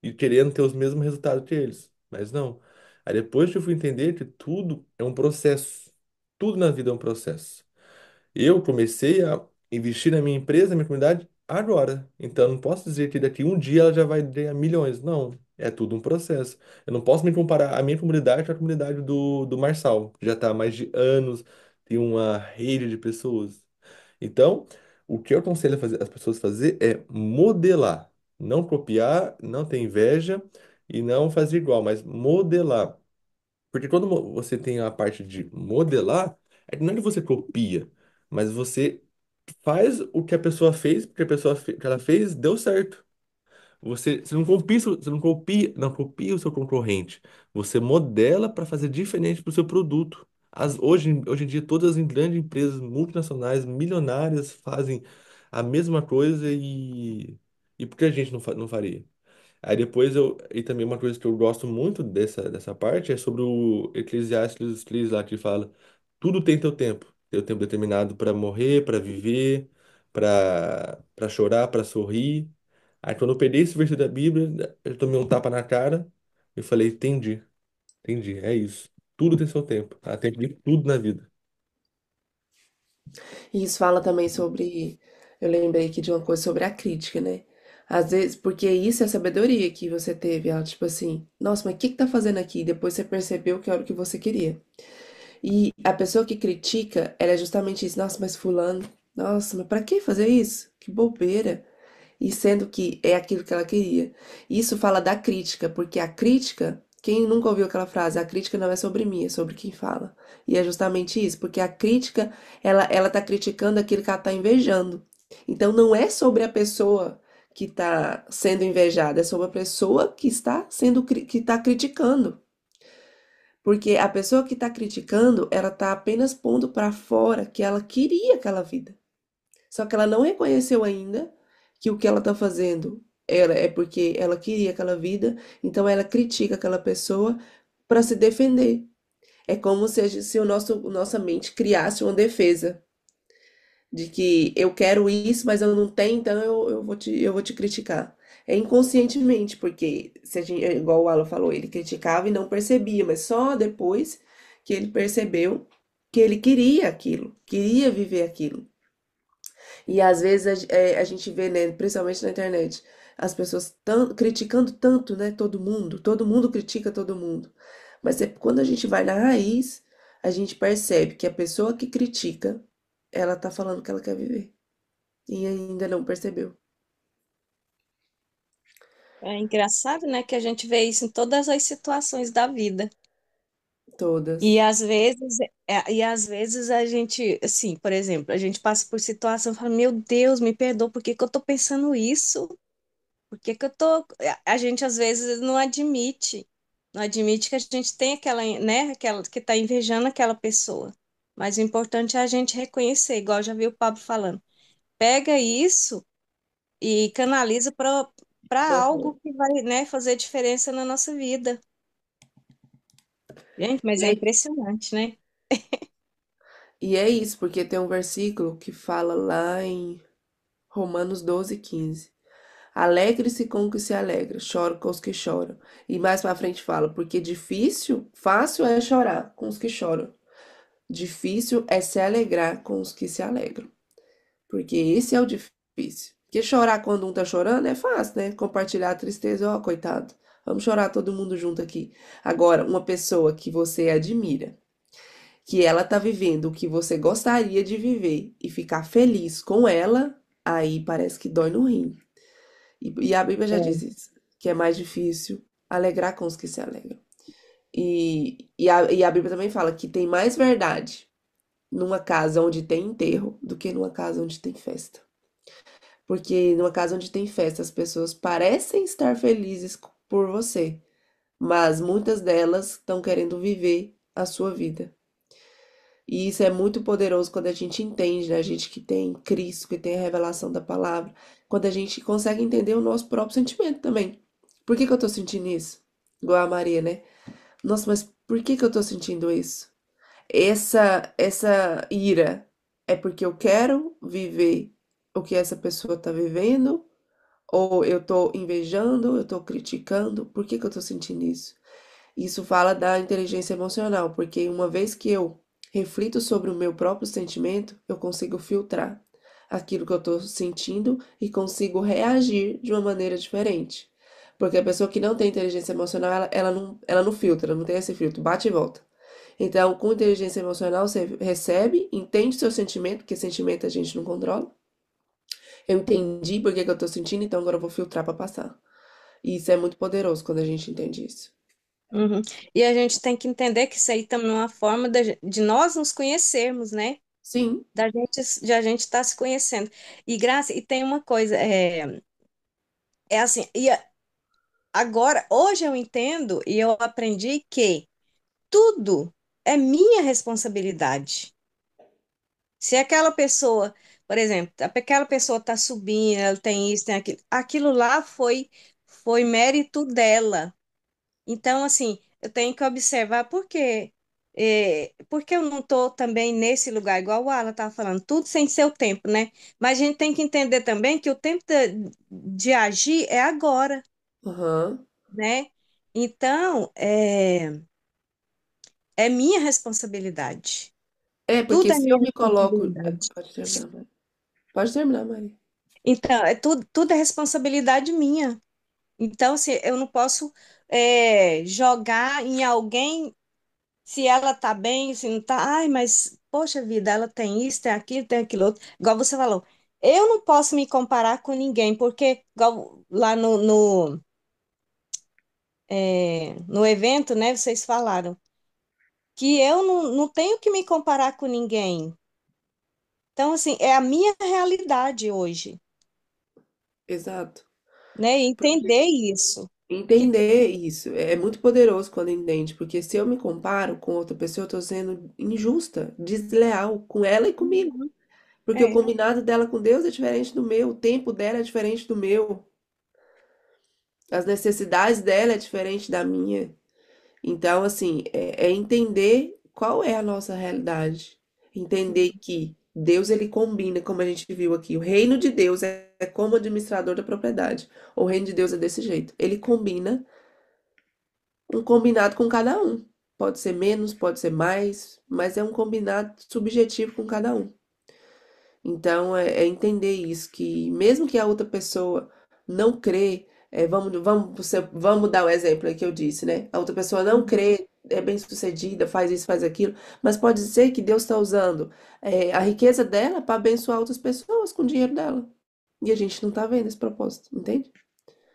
e querendo ter os mesmos resultados que eles, mas não. Aí depois que eu fui entender que tudo é um processo, tudo na vida é um processo. Eu comecei a investir na minha empresa, na minha comunidade, agora. Então, eu não posso dizer que daqui um dia ela já vai ganhar milhões. Não, é tudo um processo. Eu não posso me comparar a minha comunidade com a comunidade do Marçal, que já está há mais de anos, tem uma rede de pessoas. Então, o que eu aconselho as pessoas a fazer é modelar. Não copiar, não ter inveja e não fazer igual, mas modelar. Porque quando você tem a parte de modelar, não é que você copia, mas você faz o que a pessoa fez, porque o que ela fez deu certo. Você não copia, não copia o seu concorrente. Você modela para fazer diferente para o seu produto. Hoje em dia, todas as grandes empresas multinacionais, milionárias, fazem a mesma coisa e por que a gente não faria? Aí depois e também uma coisa que eu gosto muito dessa parte é sobre o Eclesiastes 3 lá que fala, tudo tem o tempo determinado para morrer, para viver, para chorar, para sorrir. Aí quando eu peguei esse versículo da Bíblia, eu tomei um tapa na cara e falei, entendi, é isso. Tudo tem seu tempo, tá? Tem de tudo na vida. E isso fala também sobre. Eu lembrei aqui de uma coisa sobre a crítica, né? Às vezes, porque isso é a sabedoria que você teve. Ela, tipo assim, nossa, mas o que que tá fazendo aqui? E depois você percebeu que era o que você queria. E a pessoa que critica, ela é justamente isso. Nossa, mas fulano, nossa, mas pra que fazer isso? Que bobeira. E sendo que é aquilo que ela queria. Isso fala da crítica, porque a crítica, quem nunca ouviu aquela frase, a crítica não é sobre mim, é sobre quem fala. E é justamente isso, porque a crítica, ela tá criticando aquilo que ela tá invejando. Então não é sobre a pessoa que está sendo invejada, é sobre a pessoa que está que está criticando. Porque a pessoa que está criticando, ela está apenas pondo para fora que ela queria aquela vida. Só que ela não reconheceu ainda que o que ela está fazendo é porque ela queria aquela vida, então ela critica aquela pessoa para se defender. É como se nossa mente criasse uma defesa de que eu quero isso, mas eu não tenho, então eu vou te criticar. É inconscientemente, porque se a gente, é igual o Alan falou, ele criticava e não percebia, mas só depois que ele percebeu que ele queria aquilo, queria viver aquilo. E às vezes a gente vê, né, principalmente na internet, as pessoas criticando tanto, né, todo mundo critica todo mundo. Mas é quando a gente vai na raiz, a gente percebe que a pessoa que critica, ela tá falando que ela quer viver e ainda não percebeu. É engraçado, né, que a gente vê isso em todas as situações da vida. E Todas. às vezes, e às vezes a gente, assim, por exemplo, a gente passa por situação e fala, meu Deus, me perdoa, por que que eu tô pensando isso? Por que que eu tô... A gente às vezes não admite que a gente tem aquela, né, aquela que tá invejando aquela pessoa. Mas o importante é a gente reconhecer, igual já vi o Pablo falando. Pega isso e canaliza para Aham. algo que vai, né, fazer diferença na nossa vida. Gente, mas E é é, impressionante, né? e é isso, porque tem um versículo que fala lá em Romanos 12:15. Alegre-se com o que se alegra, choro com os que choram. E mais pra frente fala, porque fácil é chorar com os que choram. Difícil é se alegrar com os que se alegram. Porque esse é o difícil. Porque chorar quando um tá chorando é fácil, né? Compartilhar a tristeza, ó, coitado. Vamos chorar todo mundo junto aqui. Agora, uma pessoa que você admira, que ela tá vivendo o que você gostaria de viver e ficar feliz com ela, aí parece que dói no rim. E a Bíblia já diz É. isso, que é mais difícil alegrar com os que se alegram. E a Bíblia também fala que tem mais verdade numa casa onde tem enterro do que numa casa onde tem festa. Porque numa casa onde tem festa, as pessoas parecem estar felizes por você, mas muitas delas estão querendo viver a sua vida. E isso é muito poderoso quando a gente entende, né? A gente que tem Cristo, que tem a revelação da palavra, quando a gente consegue entender o nosso próprio sentimento também. Por que que eu tô sentindo isso? Igual a Maria, né? Nossa, mas por que que eu tô sentindo isso? Essa ira é porque eu quero viver o que essa pessoa tá vivendo? Ou eu tô invejando, eu tô criticando? Por que que eu tô sentindo isso? Isso fala da inteligência emocional, porque uma vez que eu reflito sobre o meu próprio sentimento, eu consigo filtrar aquilo que eu estou sentindo e consigo reagir de uma maneira diferente. Porque a pessoa que não tem inteligência emocional, ela não filtra, ela não tem esse filtro, bate e volta. Então, com inteligência emocional, você recebe, entende seu sentimento, porque sentimento a gente não controla. Eu entendi por que que eu tô sentindo, então agora eu vou filtrar para passar. E isso é muito poderoso quando a gente entende isso. Uhum. E a gente tem que entender que isso aí também é uma forma de nós nos conhecermos, né? Sim, De a gente estar se conhecendo. E Graça, e tem uma coisa, é assim, agora, hoje eu entendo e eu aprendi que tudo é minha responsabilidade. Se aquela pessoa, por exemplo, aquela pessoa está subindo, ela tem isso, tem aquilo, aquilo lá foi mérito dela. Então, assim, eu tenho que observar por que eu não estou também nesse lugar, igual o Alan estava falando, tudo sem seu tempo, né? Mas a gente tem que entender também que o tempo de agir é agora, aham. né? Então, é minha responsabilidade. É, porque Tudo é se eu minha me coloco. responsabilidade. Pode terminar, Maria. Pode terminar, Maria. Então, tudo é responsabilidade minha. Então, assim, eu não posso jogar em alguém se ela tá bem, se não tá. Ai, mas, poxa vida, ela tem isso, tem aquilo outro. Igual você falou, eu não posso me comparar com ninguém, porque, igual lá no evento, né, vocês falaram, que eu não tenho que me comparar com ninguém. Então, assim, é a minha realidade hoje, Exato. né? Porque Entender isso. Que, entender isso é muito poderoso quando entende, porque se eu me comparo com outra pessoa, eu tô sendo injusta, desleal com ela e comigo. Uhum. Porque o É, combinado dela com Deus é diferente do meu, o tempo dela é diferente do meu, as necessidades dela é diferente da minha. Então, assim, é entender qual é a nossa realidade. Entender que Deus, ele combina, como a gente viu aqui. O reino de Deus é como administrador da propriedade. O reino de Deus é desse jeito. Ele combina um combinado com cada um. Pode ser menos, pode ser mais, mas é um combinado subjetivo com cada um. Então, é entender isso, que mesmo que a outra pessoa não crê, vamos dar o exemplo aí que eu disse, né? A outra pessoa não uhum. crê, é bem-sucedida, faz isso, faz aquilo, mas pode ser que Deus está usando a riqueza dela para abençoar outras pessoas com o dinheiro dela. E a gente não tá vendo esse propósito, entende?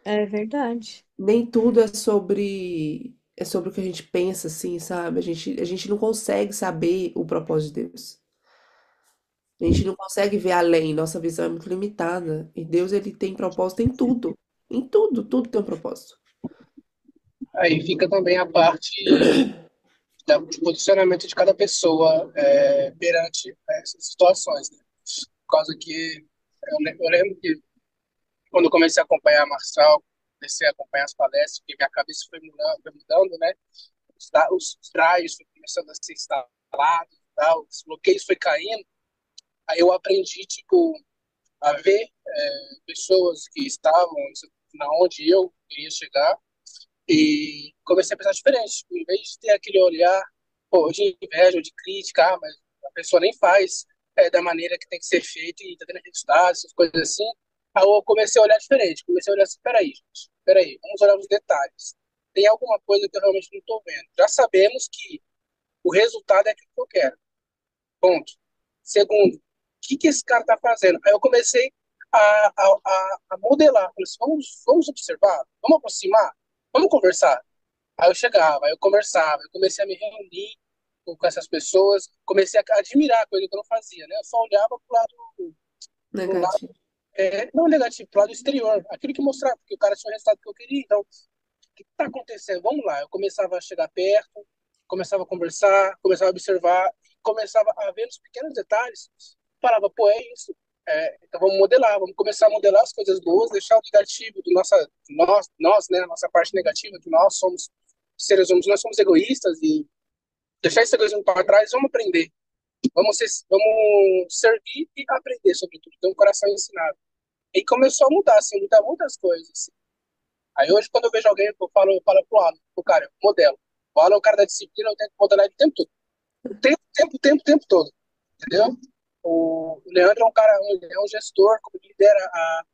É verdade. Nem tudo é sobre o que a gente pensa, assim, sabe? A gente não consegue saber o propósito de Deus. A gente não consegue ver além, nossa visão é muito limitada. E Deus, ele tem propósito em tudo. Em tudo, tudo tem um propósito. Aí fica também a parte do posicionamento de cada pessoa perante essas situações, né? Por causa que eu lembro que quando eu comecei a acompanhar a Marçal, comecei a acompanhar as palestras, porque minha cabeça foi mudando, né? os drives foi começando a ser instalados, tal, os bloqueios foi caindo. Aí eu aprendi, tipo, a ver pessoas que estavam na onde eu queria chegar e comecei a pensar diferente. Tipo, em vez de ter aquele olhar, pô, de inveja ou de crítica, mas a pessoa nem faz da maneira que tem que ser feito e tá tendo resultados, essas coisas assim. Aí eu comecei a olhar diferente. Comecei a olhar assim, peraí, gente, peraí, vamos olhar os detalhes. Tem alguma coisa que eu realmente não estou vendo. Já sabemos que o resultado é aquilo que eu quero. Ponto. Segundo, o que esse cara está fazendo? Aí eu comecei a modelar. Falei assim, vamos observar, vamos aproximar, vamos conversar. Aí eu chegava, aí eu conversava, eu comecei a me reunir com essas pessoas, comecei a admirar coisa que eu não fazia, né? Eu só olhava pro lado Negativo. não negativo, pro lado exterior, aquilo que mostrava, porque o cara tinha o resultado que eu queria. Então, o que está acontecendo? Vamos lá. Eu começava a chegar perto, começava a conversar, começava a observar, começava a ver os pequenos detalhes. Falava, pô, é isso. Então vamos modelar, vamos começar a modelar as coisas boas, deixar o negativo nós, né, a nossa parte negativa, que nós somos seres humanos, nós somos egoístas e deixar esse egoísmo para trás, vamos aprender, vamos servir e aprender sobre tudo, ter um coração ensinado. E começou a mudar, assim, mudar muitas coisas. Assim. Aí hoje, quando eu vejo alguém, eu falo pro Alan, pro cara, eu modelo. O Alan é o cara da disciplina, eu tento modelar ele o tempo todo. O tempo todo. Entendeu? O Leandro é um cara, ele é um gestor, como ele lidera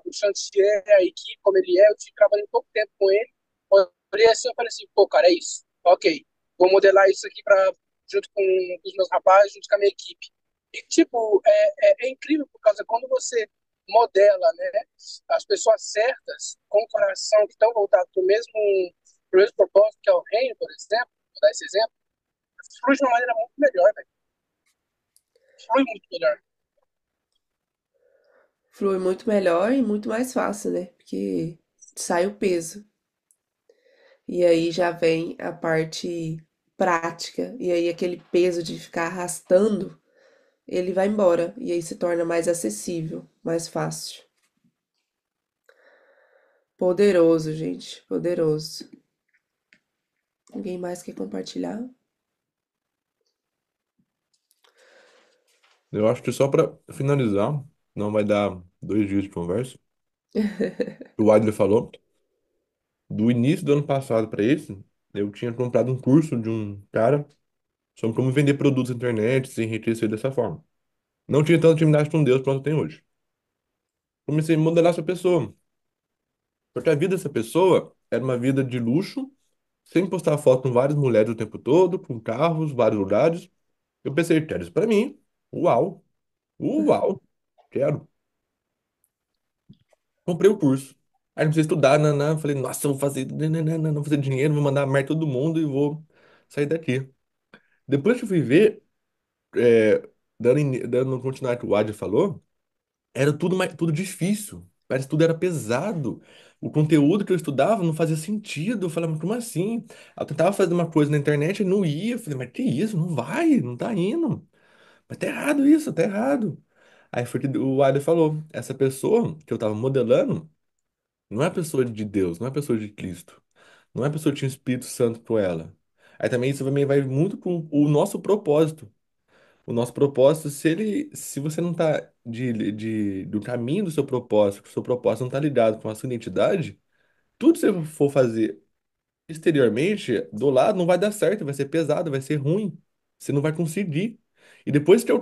o chantier, a equipe, como ele é. Eu tive trabalhando pouco tempo com ele. Olhei assim, eu falei assim, pô, cara, é isso. Ok, vou modelar isso aqui junto com os meus rapazes, junto com a minha equipe. E, tipo, é incrível por causa quando você modela, né, as pessoas certas, com o coração, que estão voltados pro mesmo propósito, que é o reino, por exemplo, vou dar esse exemplo, flui de uma maneira muito melhor, velho. Flui muito melhor. Flui muito melhor e muito mais fácil, né? Porque sai o peso. E aí já vem a parte prática. E aí aquele peso de ficar arrastando, ele vai embora. E aí se torna mais acessível, mais fácil. Poderoso, gente. Poderoso. Ninguém mais quer compartilhar? Eu acho que só para finalizar, não vai dar 2 dias de conversa. O Adler falou, do início do ano passado para esse, eu tinha comprado um curso de um cara sobre como vender produtos na internet, se enriquecer dessa forma. Não tinha tanta intimidade com Deus quanto eu tenho hoje. Comecei a modelar essa pessoa, porque a vida dessa pessoa era uma vida de luxo, sem postar foto com várias mulheres o tempo todo, com carros, vários lugares. Eu pensei, quero isso pra mim. Uau, uau, quero. Comprei o curso. Aí comecei a estudar, nanã, falei, nossa, eu vou fazer, nananana, vou fazer dinheiro, vou mandar merda todo mundo e vou sair daqui. Depois que eu fui ver, dando continuidade que o Adi falou, era tudo difícil. Parece que tudo era pesado. O conteúdo que eu estudava não fazia sentido. Eu falava, mas como assim? Eu tentava fazer uma coisa na internet e não ia. Eu falei, mas que isso? Não vai, não tá indo. Mas tá errado isso, tá errado. Aí foi que o Adi falou, essa pessoa que eu tava modelando não é pessoa de Deus, não é pessoa de Cristo. Não é pessoa que tinha o Espírito Santo com ela. Aí também isso também vai muito com o nosso propósito. O nosso propósito, se você não tá do caminho do seu propósito, que o seu propósito não tá ligado com a sua identidade, tudo que você for fazer exteriormente, do lado, não vai dar certo, vai ser pesado, vai ser ruim. Você não vai conseguir. E depois que eu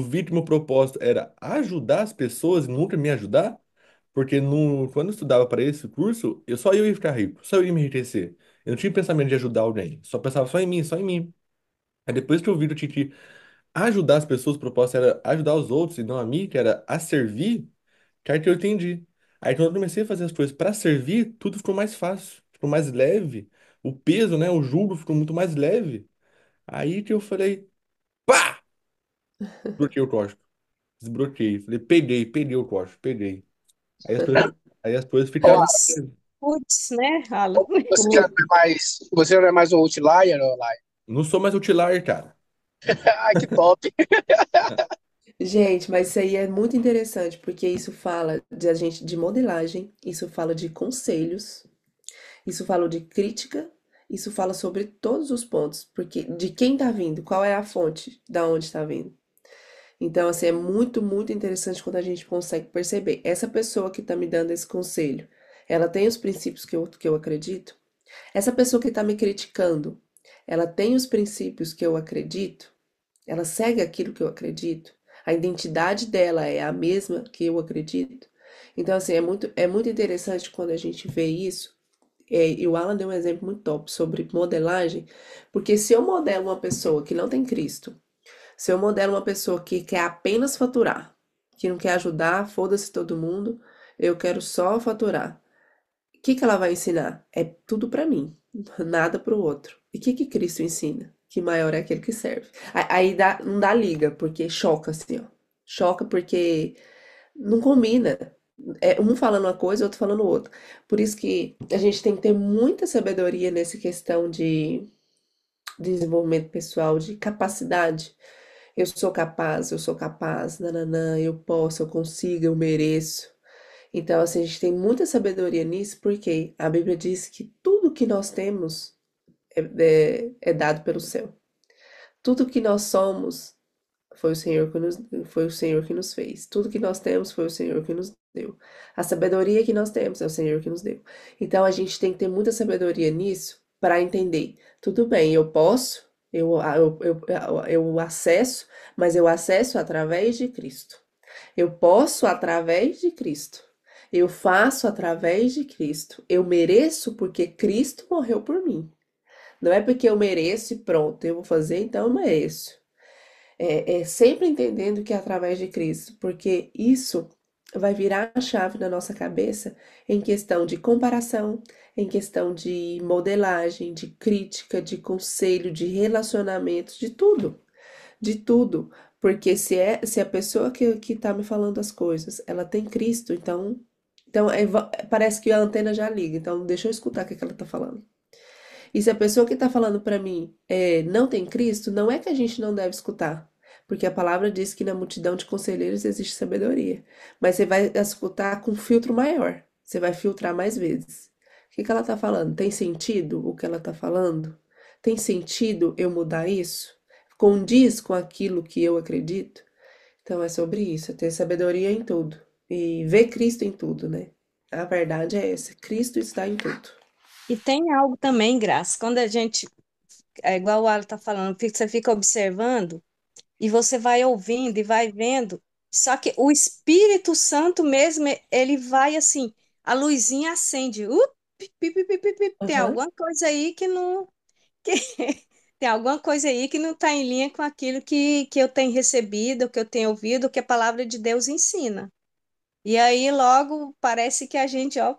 vi que meu propósito era ajudar as pessoas e nunca me ajudar, porque quando eu estudava para esse curso, eu ia ficar rico, só eu ia me enriquecer. Eu não tinha pensamento de ajudar alguém, só pensava só em mim, só em mim. Aí depois que eu vi que eu tinha que ajudar as pessoas, o propósito era ajudar os outros e não a mim, que era a servir, que aí que eu entendi. Aí quando eu comecei a fazer as coisas para servir, tudo ficou mais fácil, ficou mais leve. O peso, né, o jugo ficou muito mais leve. Aí que eu falei, pá! Bloqueei o código. Desbloqueei. Falei, peguei o código, peguei. Aí as coisas, aí as coisas ficaram. Putz, putz, né, Alan? Você não é mais um outlier, ou liar? Não sou mais utilar, cara. Ah, que top. Gente, mas isso aí é muito interessante, porque isso fala de a gente de modelagem, isso fala de conselhos, isso fala de crítica isso fala sobre todos os pontos, porque de quem está vindo, qual é a fonte, da onde está vindo. Então, assim, é muito, muito interessante quando a gente consegue perceber. Essa pessoa que está me dando esse conselho, ela tem os princípios que eu acredito? Essa pessoa que está me criticando, ela tem os princípios que eu acredito? Ela segue aquilo que eu acredito? A identidade dela é a mesma que eu acredito? Então, assim, é muito interessante quando a gente vê isso. E o Alan deu um exemplo muito top sobre modelagem, porque se eu modelo uma pessoa que não tem Cristo, se eu modelo uma pessoa que quer apenas faturar, que não quer ajudar, foda-se todo mundo, eu quero só faturar. O que que ela vai ensinar? É tudo pra mim, nada pro outro. E o que que Cristo ensina? Que maior é aquele que serve. Aí não dá liga, porque choca assim, ó. Choca porque não combina. É um falando uma coisa, outro falando outra. Por isso que a gente tem que ter muita sabedoria nessa questão de desenvolvimento pessoal, de capacidade. Eu sou capaz, nananã, eu posso, eu consigo, eu mereço. Então, assim, a gente tem muita sabedoria nisso, porque a Bíblia diz que tudo que nós temos é dado pelo céu. Tudo que nós somos foi o Senhor que nos fez. Tudo que nós temos foi o Senhor que nos deu. A sabedoria que nós temos é o Senhor que nos deu. Então, a gente tem que ter muita sabedoria nisso para entender. Tudo bem, eu posso, eu acesso, mas eu acesso através de Cristo. Eu posso através de Cristo. Eu faço através de Cristo. Eu mereço porque Cristo morreu por mim. Não é porque eu mereço e pronto, eu vou fazer, então eu mereço. É sempre entendendo que é através de Cristo, porque isso vai virar a chave na nossa cabeça em questão de comparação, em questão de modelagem, de crítica, de conselho, de relacionamentos, de tudo. De tudo. Porque se a pessoa que tá me falando as coisas, ela tem Cristo, então parece que a antena já liga. Então, deixa eu escutar o que ela tá falando. E se a pessoa que tá falando pra mim não tem Cristo, não é que a gente não deve escutar. Porque a palavra diz que na multidão de conselheiros existe sabedoria. Mas você vai escutar com filtro maior. Você vai filtrar mais vezes. O que ela tá falando? Tem sentido o que ela tá falando? Tem sentido eu mudar isso? Condiz com aquilo que eu acredito? Então é sobre isso, é ter sabedoria em tudo. E ver Cristo em tudo, né? A verdade é essa, Cristo está em tudo. E tem algo também, Graça, quando a gente, é igual o Alan está falando, você fica observando e você vai ouvindo e vai vendo, só que o Espírito Santo mesmo, ele vai assim, a luzinha acende, tem Aham. alguma coisa aí que não, que, tem alguma coisa aí que não está em linha com aquilo que eu tenho recebido, que eu tenho ouvido, que a palavra de Deus ensina. E aí logo parece que a gente, ó,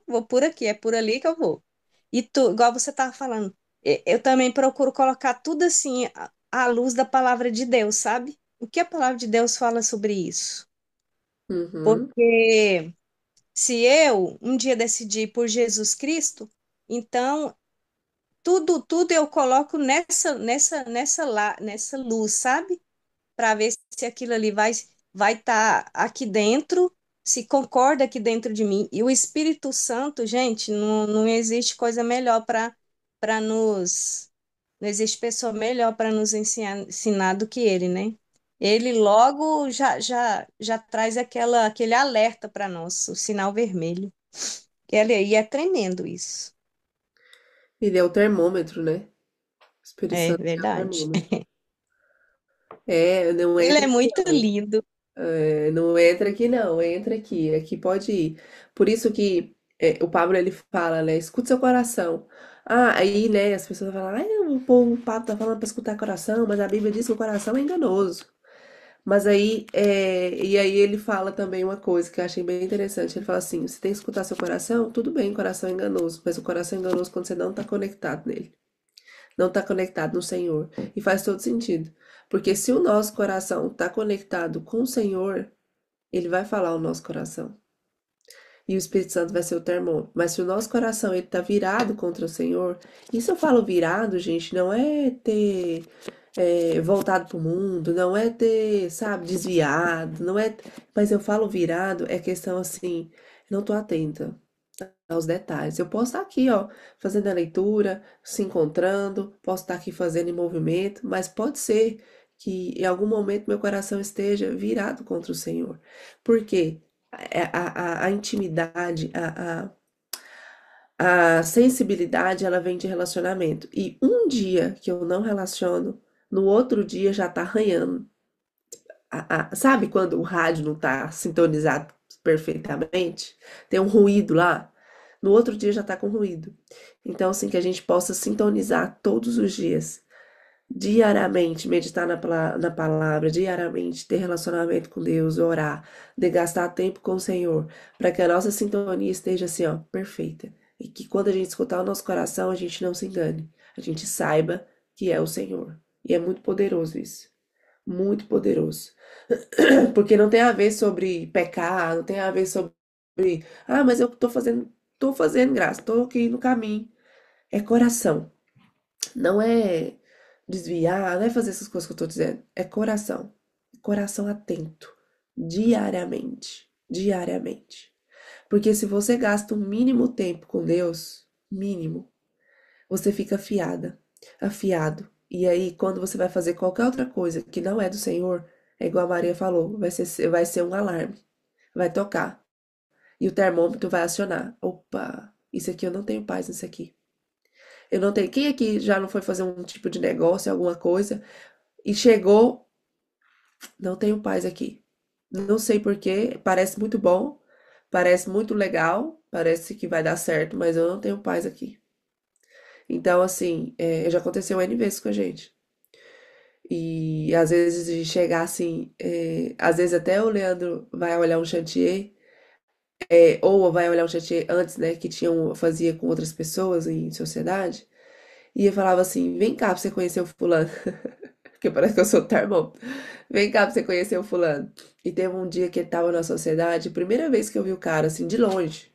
vou por aqui, é por ali que eu vou. E tu, igual você estava falando, eu também procuro colocar tudo assim à luz da palavra de Deus, sabe? O que a palavra de Deus fala sobre isso? Uhum. Porque se eu um dia decidir por Jesus Cristo, então tudo eu coloco nessa luz, sabe? Para ver se aquilo ali vai estar aqui dentro, se concorda aqui dentro de mim. E o Espírito Santo, gente, não existe coisa melhor para nos. Não existe pessoa melhor para nos ensinar do que ele, né? Ele logo já traz aquele alerta para nós, o sinal vermelho. E é tremendo isso. Ele é o termômetro, né? O Espírito É Santo é o verdade. termômetro. É, não Ele é entra aqui muito não. lindo. Não entra aqui não, entra aqui. Aqui pode ir. Por isso que o Pablo ele fala, né? Escute seu coração. Ah, aí, né, as pessoas falam, ai, o Pablo tá falando para escutar coração, mas a Bíblia diz que o coração é enganoso. Mas aí, e aí ele fala também uma coisa que eu achei bem interessante. Ele fala assim: você tem que escutar seu coração? Tudo bem, coração é enganoso, mas o coração é enganoso quando você não está conectado nele, não está conectado no Senhor. E faz todo sentido. Porque se o nosso coração está conectado com o Senhor, ele vai falar o nosso coração. E o Espírito Santo vai ser o termômetro. Mas se o nosso coração ele tá virado contra o Senhor, isso eu falo virado, gente, não é ter voltado pro mundo, não é ter, sabe, desviado, não é. Mas eu falo virado, é questão assim, não tô atenta. os detalhes. Eu posso estar aqui, ó, fazendo a leitura, se encontrando, posso estar aqui fazendo em movimento, mas pode ser que em algum momento meu coração esteja virado contra o Senhor. Por quê? A intimidade, a sensibilidade, ela vem de relacionamento. E um dia que eu não relaciono, no outro dia já tá arranhando. Sabe quando o rádio não tá sintonizado perfeitamente? Tem um ruído lá. No outro dia já tá com ruído. Então, assim, que a gente possa sintonizar todos os dias, diariamente, meditar na palavra, diariamente, ter relacionamento com Deus, orar, de gastar tempo com o Senhor, para que a nossa sintonia esteja assim, ó, perfeita. E que quando a gente escutar o nosso coração, a gente não se engane. A gente saiba que é o Senhor. E é muito poderoso isso. Muito poderoso. Porque não tem a ver sobre pecar, não tem a ver sobre, mas eu tô fazendo graça, tô aqui no caminho. É coração. Não é desviar, não é fazer essas coisas que eu tô dizendo. É coração. Coração atento. Diariamente. Diariamente. Porque se você gasta o mínimo tempo com Deus, mínimo, você fica afiada, afiado. E aí, quando você vai fazer qualquer outra coisa que não é do Senhor, é igual a Maria falou, vai ser um alarme. Vai tocar. E o termômetro vai acionar. Opa, isso aqui eu não tenho paz nisso aqui. Eu não tenho. Quem aqui já não foi fazer um tipo de negócio, alguma coisa, e chegou, não tenho paz aqui. Não sei por quê, parece muito bom, parece muito legal, parece que vai dar certo, mas eu não tenho paz aqui. Então, assim, já aconteceu N vezes com a gente. E às vezes de chegar assim, às vezes até o Leandro vai olhar um chantier, ou vai olhar um chantier antes, né, que fazia com outras pessoas em sociedade, e eu falava assim, vem cá pra você conhecer o fulano, porque parece que eu sou termômetro, vem cá pra você conhecer o fulano. E teve um dia que ele tava na sociedade, primeira vez que eu vi o cara, assim, de longe,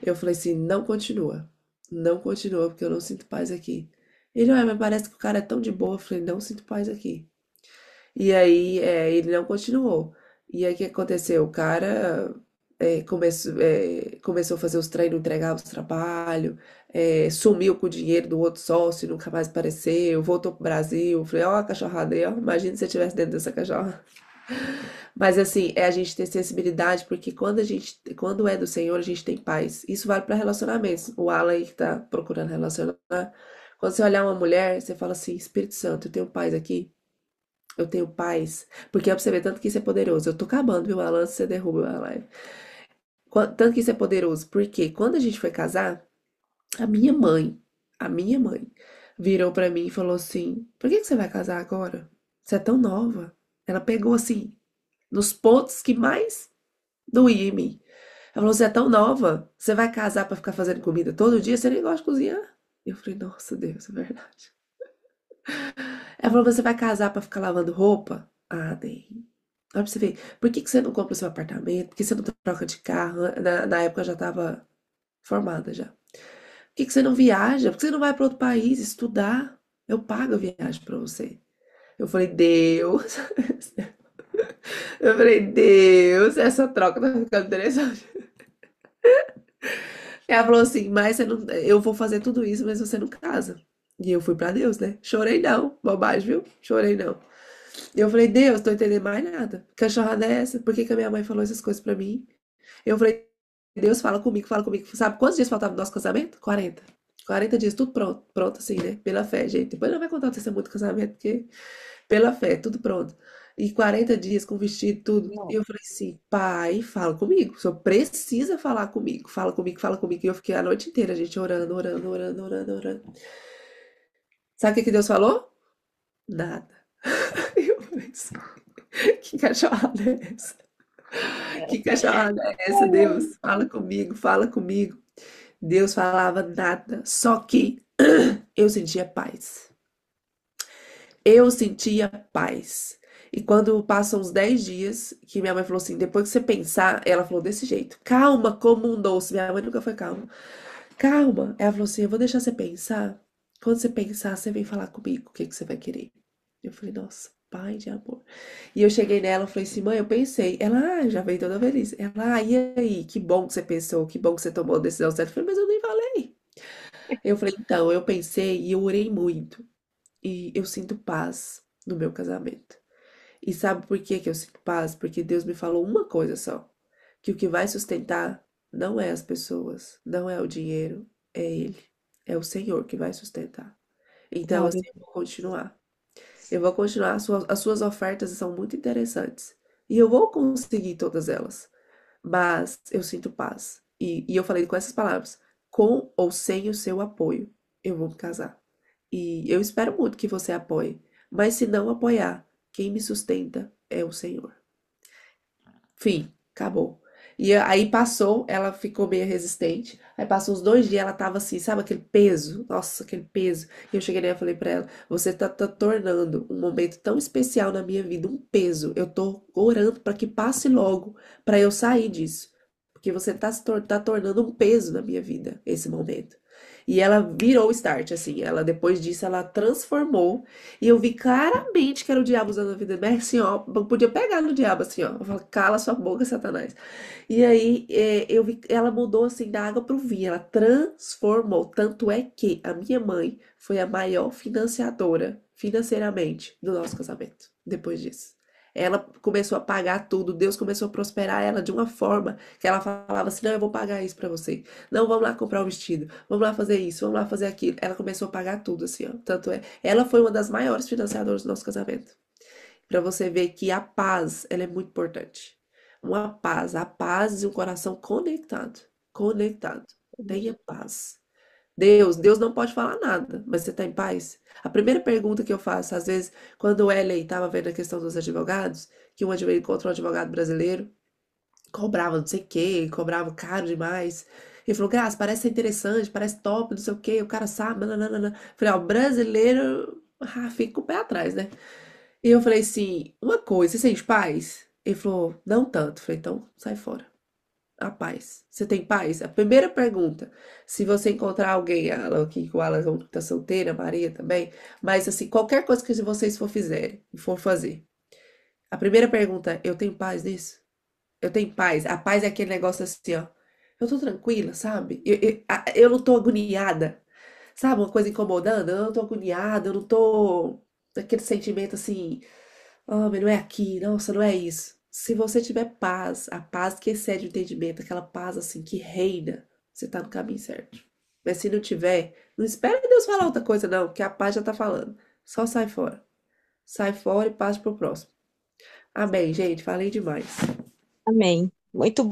eu falei assim, não continua, porque eu não sinto paz aqui. Ele, mas parece que o cara é tão de boa, eu falei, não sinto paz aqui. E aí, ele não continuou. E aí, o que aconteceu? O cara começou a fazer os treinos, entregava os trabalhos, sumiu com o dinheiro do outro sócio, nunca mais apareceu, voltou pro Brasil. Falei, ó, a cachorrada aí, ó. Imagina se eu estivesse dentro dessa cachorra. Mas assim, é a gente ter sensibilidade, porque quando é do Senhor, a gente tem paz. Isso vale para relacionamentos. O Alan aí que tá procurando relacionar. Quando você olhar uma mulher, você fala assim, Espírito Santo, eu tenho paz aqui. Eu tenho paz. Porque é pra você ver tanto que isso é poderoso. Eu tô acabando, viu, Alan? Você derruba a live. Tanto que isso é poderoso. Porque quando a gente foi casar, a a minha mãe, virou pra mim e falou assim: Por que você vai casar agora? Você é tão nova. Ela pegou assim, nos pontos que mais doía em mim. Ela falou: Você é tão nova, você vai casar pra ficar fazendo comida todo dia? Você nem gosta de cozinhar? Eu falei: Nossa, Deus, é verdade. Ela falou: Você vai casar pra ficar lavando roupa? Ah, nem. Olha pra você ver. Por que que você não compra o seu apartamento? Por que você não troca de carro? Na época eu já tava formada já. Por que que você não viaja? Por que você não vai para outro país estudar? Eu pago a viagem pra você. Eu falei, Deus. Eu falei, Deus, essa troca tá ficando interessante. Ela falou assim, mas você não, eu vou fazer tudo isso, mas você não casa. E eu fui pra Deus, né? Chorei não, bobagem, viu? Chorei não. E eu falei, Deus, tô entendendo mais nada. Que cachorrada é essa? Por que que a minha mãe falou essas coisas pra mim? Eu falei, Deus, fala comigo, fala comigo. Sabe quantos dias faltavam no nosso casamento? 40 dias, tudo pronto. Pronto assim, né? Pela fé, gente. Depois não vai contar o testemunho do casamento, porque pela fé, tudo pronto. E 40 dias com vestido, tudo. E Não. eu falei assim, pai, fala comigo. O senhor precisa falar comigo. Fala comigo, fala comigo. E eu fiquei a noite inteira, gente, orando, orando, orando, orando, orando. Sabe o que que Deus falou? Nada. Eu falei assim, que cachorrada é essa? Que cachorrada é essa, Deus? Fala comigo, fala comigo. Deus falava nada, só que eu sentia paz. Eu sentia paz. E quando passam uns 10 dias, que minha mãe falou assim, depois que você pensar, ela falou desse jeito, calma como um doce. Minha mãe nunca foi calma. Calma. Ela falou assim, eu vou deixar você pensar. Quando você pensar, você vem falar comigo o que que você vai querer. Eu falei, nossa, pai de amor. E eu cheguei nela e falei assim, mãe, eu pensei. Ela, já veio toda feliz. Ela, e aí, que bom que você pensou, que bom que você tomou a decisão certa. Eu falei, mas eu nem falei. Eu falei, então, eu pensei e eu orei muito. E eu sinto paz no meu casamento. E sabe por que que eu sinto paz? Porque Deus me falou uma coisa só, que o que vai sustentar não é as pessoas, não é o dinheiro, é Ele. É o Senhor que vai sustentar. Então, assim, Glória. eu vou continuar. Eu vou continuar, as suas ofertas são muito interessantes. E eu vou conseguir todas elas. Mas eu sinto paz. E eu falei com essas palavras: com ou sem o seu apoio, eu vou me casar. E eu espero muito que você apoie. Mas se não apoiar, quem me sustenta é o Senhor. Fim, acabou. E aí passou, ela ficou meio resistente. Aí passou uns 2 dias, ela tava assim, sabe aquele peso? Nossa, aquele peso. E eu cheguei nela e falei pra ela: você tá tornando um momento tão especial na minha vida um peso. Eu tô orando pra que passe logo, pra eu sair disso. Porque você tá tornando um peso na minha vida, esse momento. E ela virou o start, assim. Ela, depois disso, ela transformou. E eu vi claramente que era o diabo usando a vida dela, assim, ó. Eu podia pegar no diabo, assim, ó. Eu falo, cala sua boca, Satanás. E aí, eu vi, ela mudou, assim, da água pro vinho. Ela transformou. Tanto é que a minha mãe foi a maior financiadora, financeiramente, do nosso casamento. Depois disso. Ela começou a pagar tudo. Deus começou a prosperar ela de uma forma que ela falava assim: não, eu vou pagar isso pra você. Não, vamos lá comprar o vestido. Vamos lá fazer isso, vamos lá fazer aquilo. Ela começou a pagar tudo, assim, ó. Tanto é, ela foi uma das maiores financiadoras do nosso casamento. Pra você ver que a paz, ela é muito importante. Uma paz, a paz e um coração conectado. Conectado. Tenha paz. Deus não pode falar nada, mas você tá em paz? A primeira pergunta que eu faço, às vezes, quando o Ellen estava vendo a questão dos advogados, que um advogado encontrou um advogado brasileiro, cobrava não sei o quê, cobrava caro demais. Ele falou, Graça, parece ser interessante, parece top, não sei o quê, o cara sabe, nananana. Falei, ó, brasileiro, fica com o pé atrás, né? E eu falei assim, uma coisa, você sente paz? Ele falou, não tanto. Falei, então sai fora. A paz. Você tem paz? A primeira pergunta, se você encontrar alguém, Alan, aqui que o Alan tá solteira, a Maria também, mas assim, qualquer coisa que vocês for fazer, a primeira pergunta, eu tenho paz nisso? Eu tenho paz. A paz é aquele negócio assim, ó. Eu tô tranquila, sabe? Eu não tô agoniada. Sabe, uma coisa incomodando? Eu não tô agoniada, eu não tô. Aquele sentimento assim, oh, mas não é aqui, nossa, não é isso. Se você tiver paz, a paz que excede o entendimento, aquela paz assim que reina, você tá no caminho certo. Mas se não tiver, não espere Deus falar outra coisa, não, que a paz já tá falando. Só sai fora. Sai fora e passe pro próximo. Amém, gente. Falei demais. Amém. Muito bom.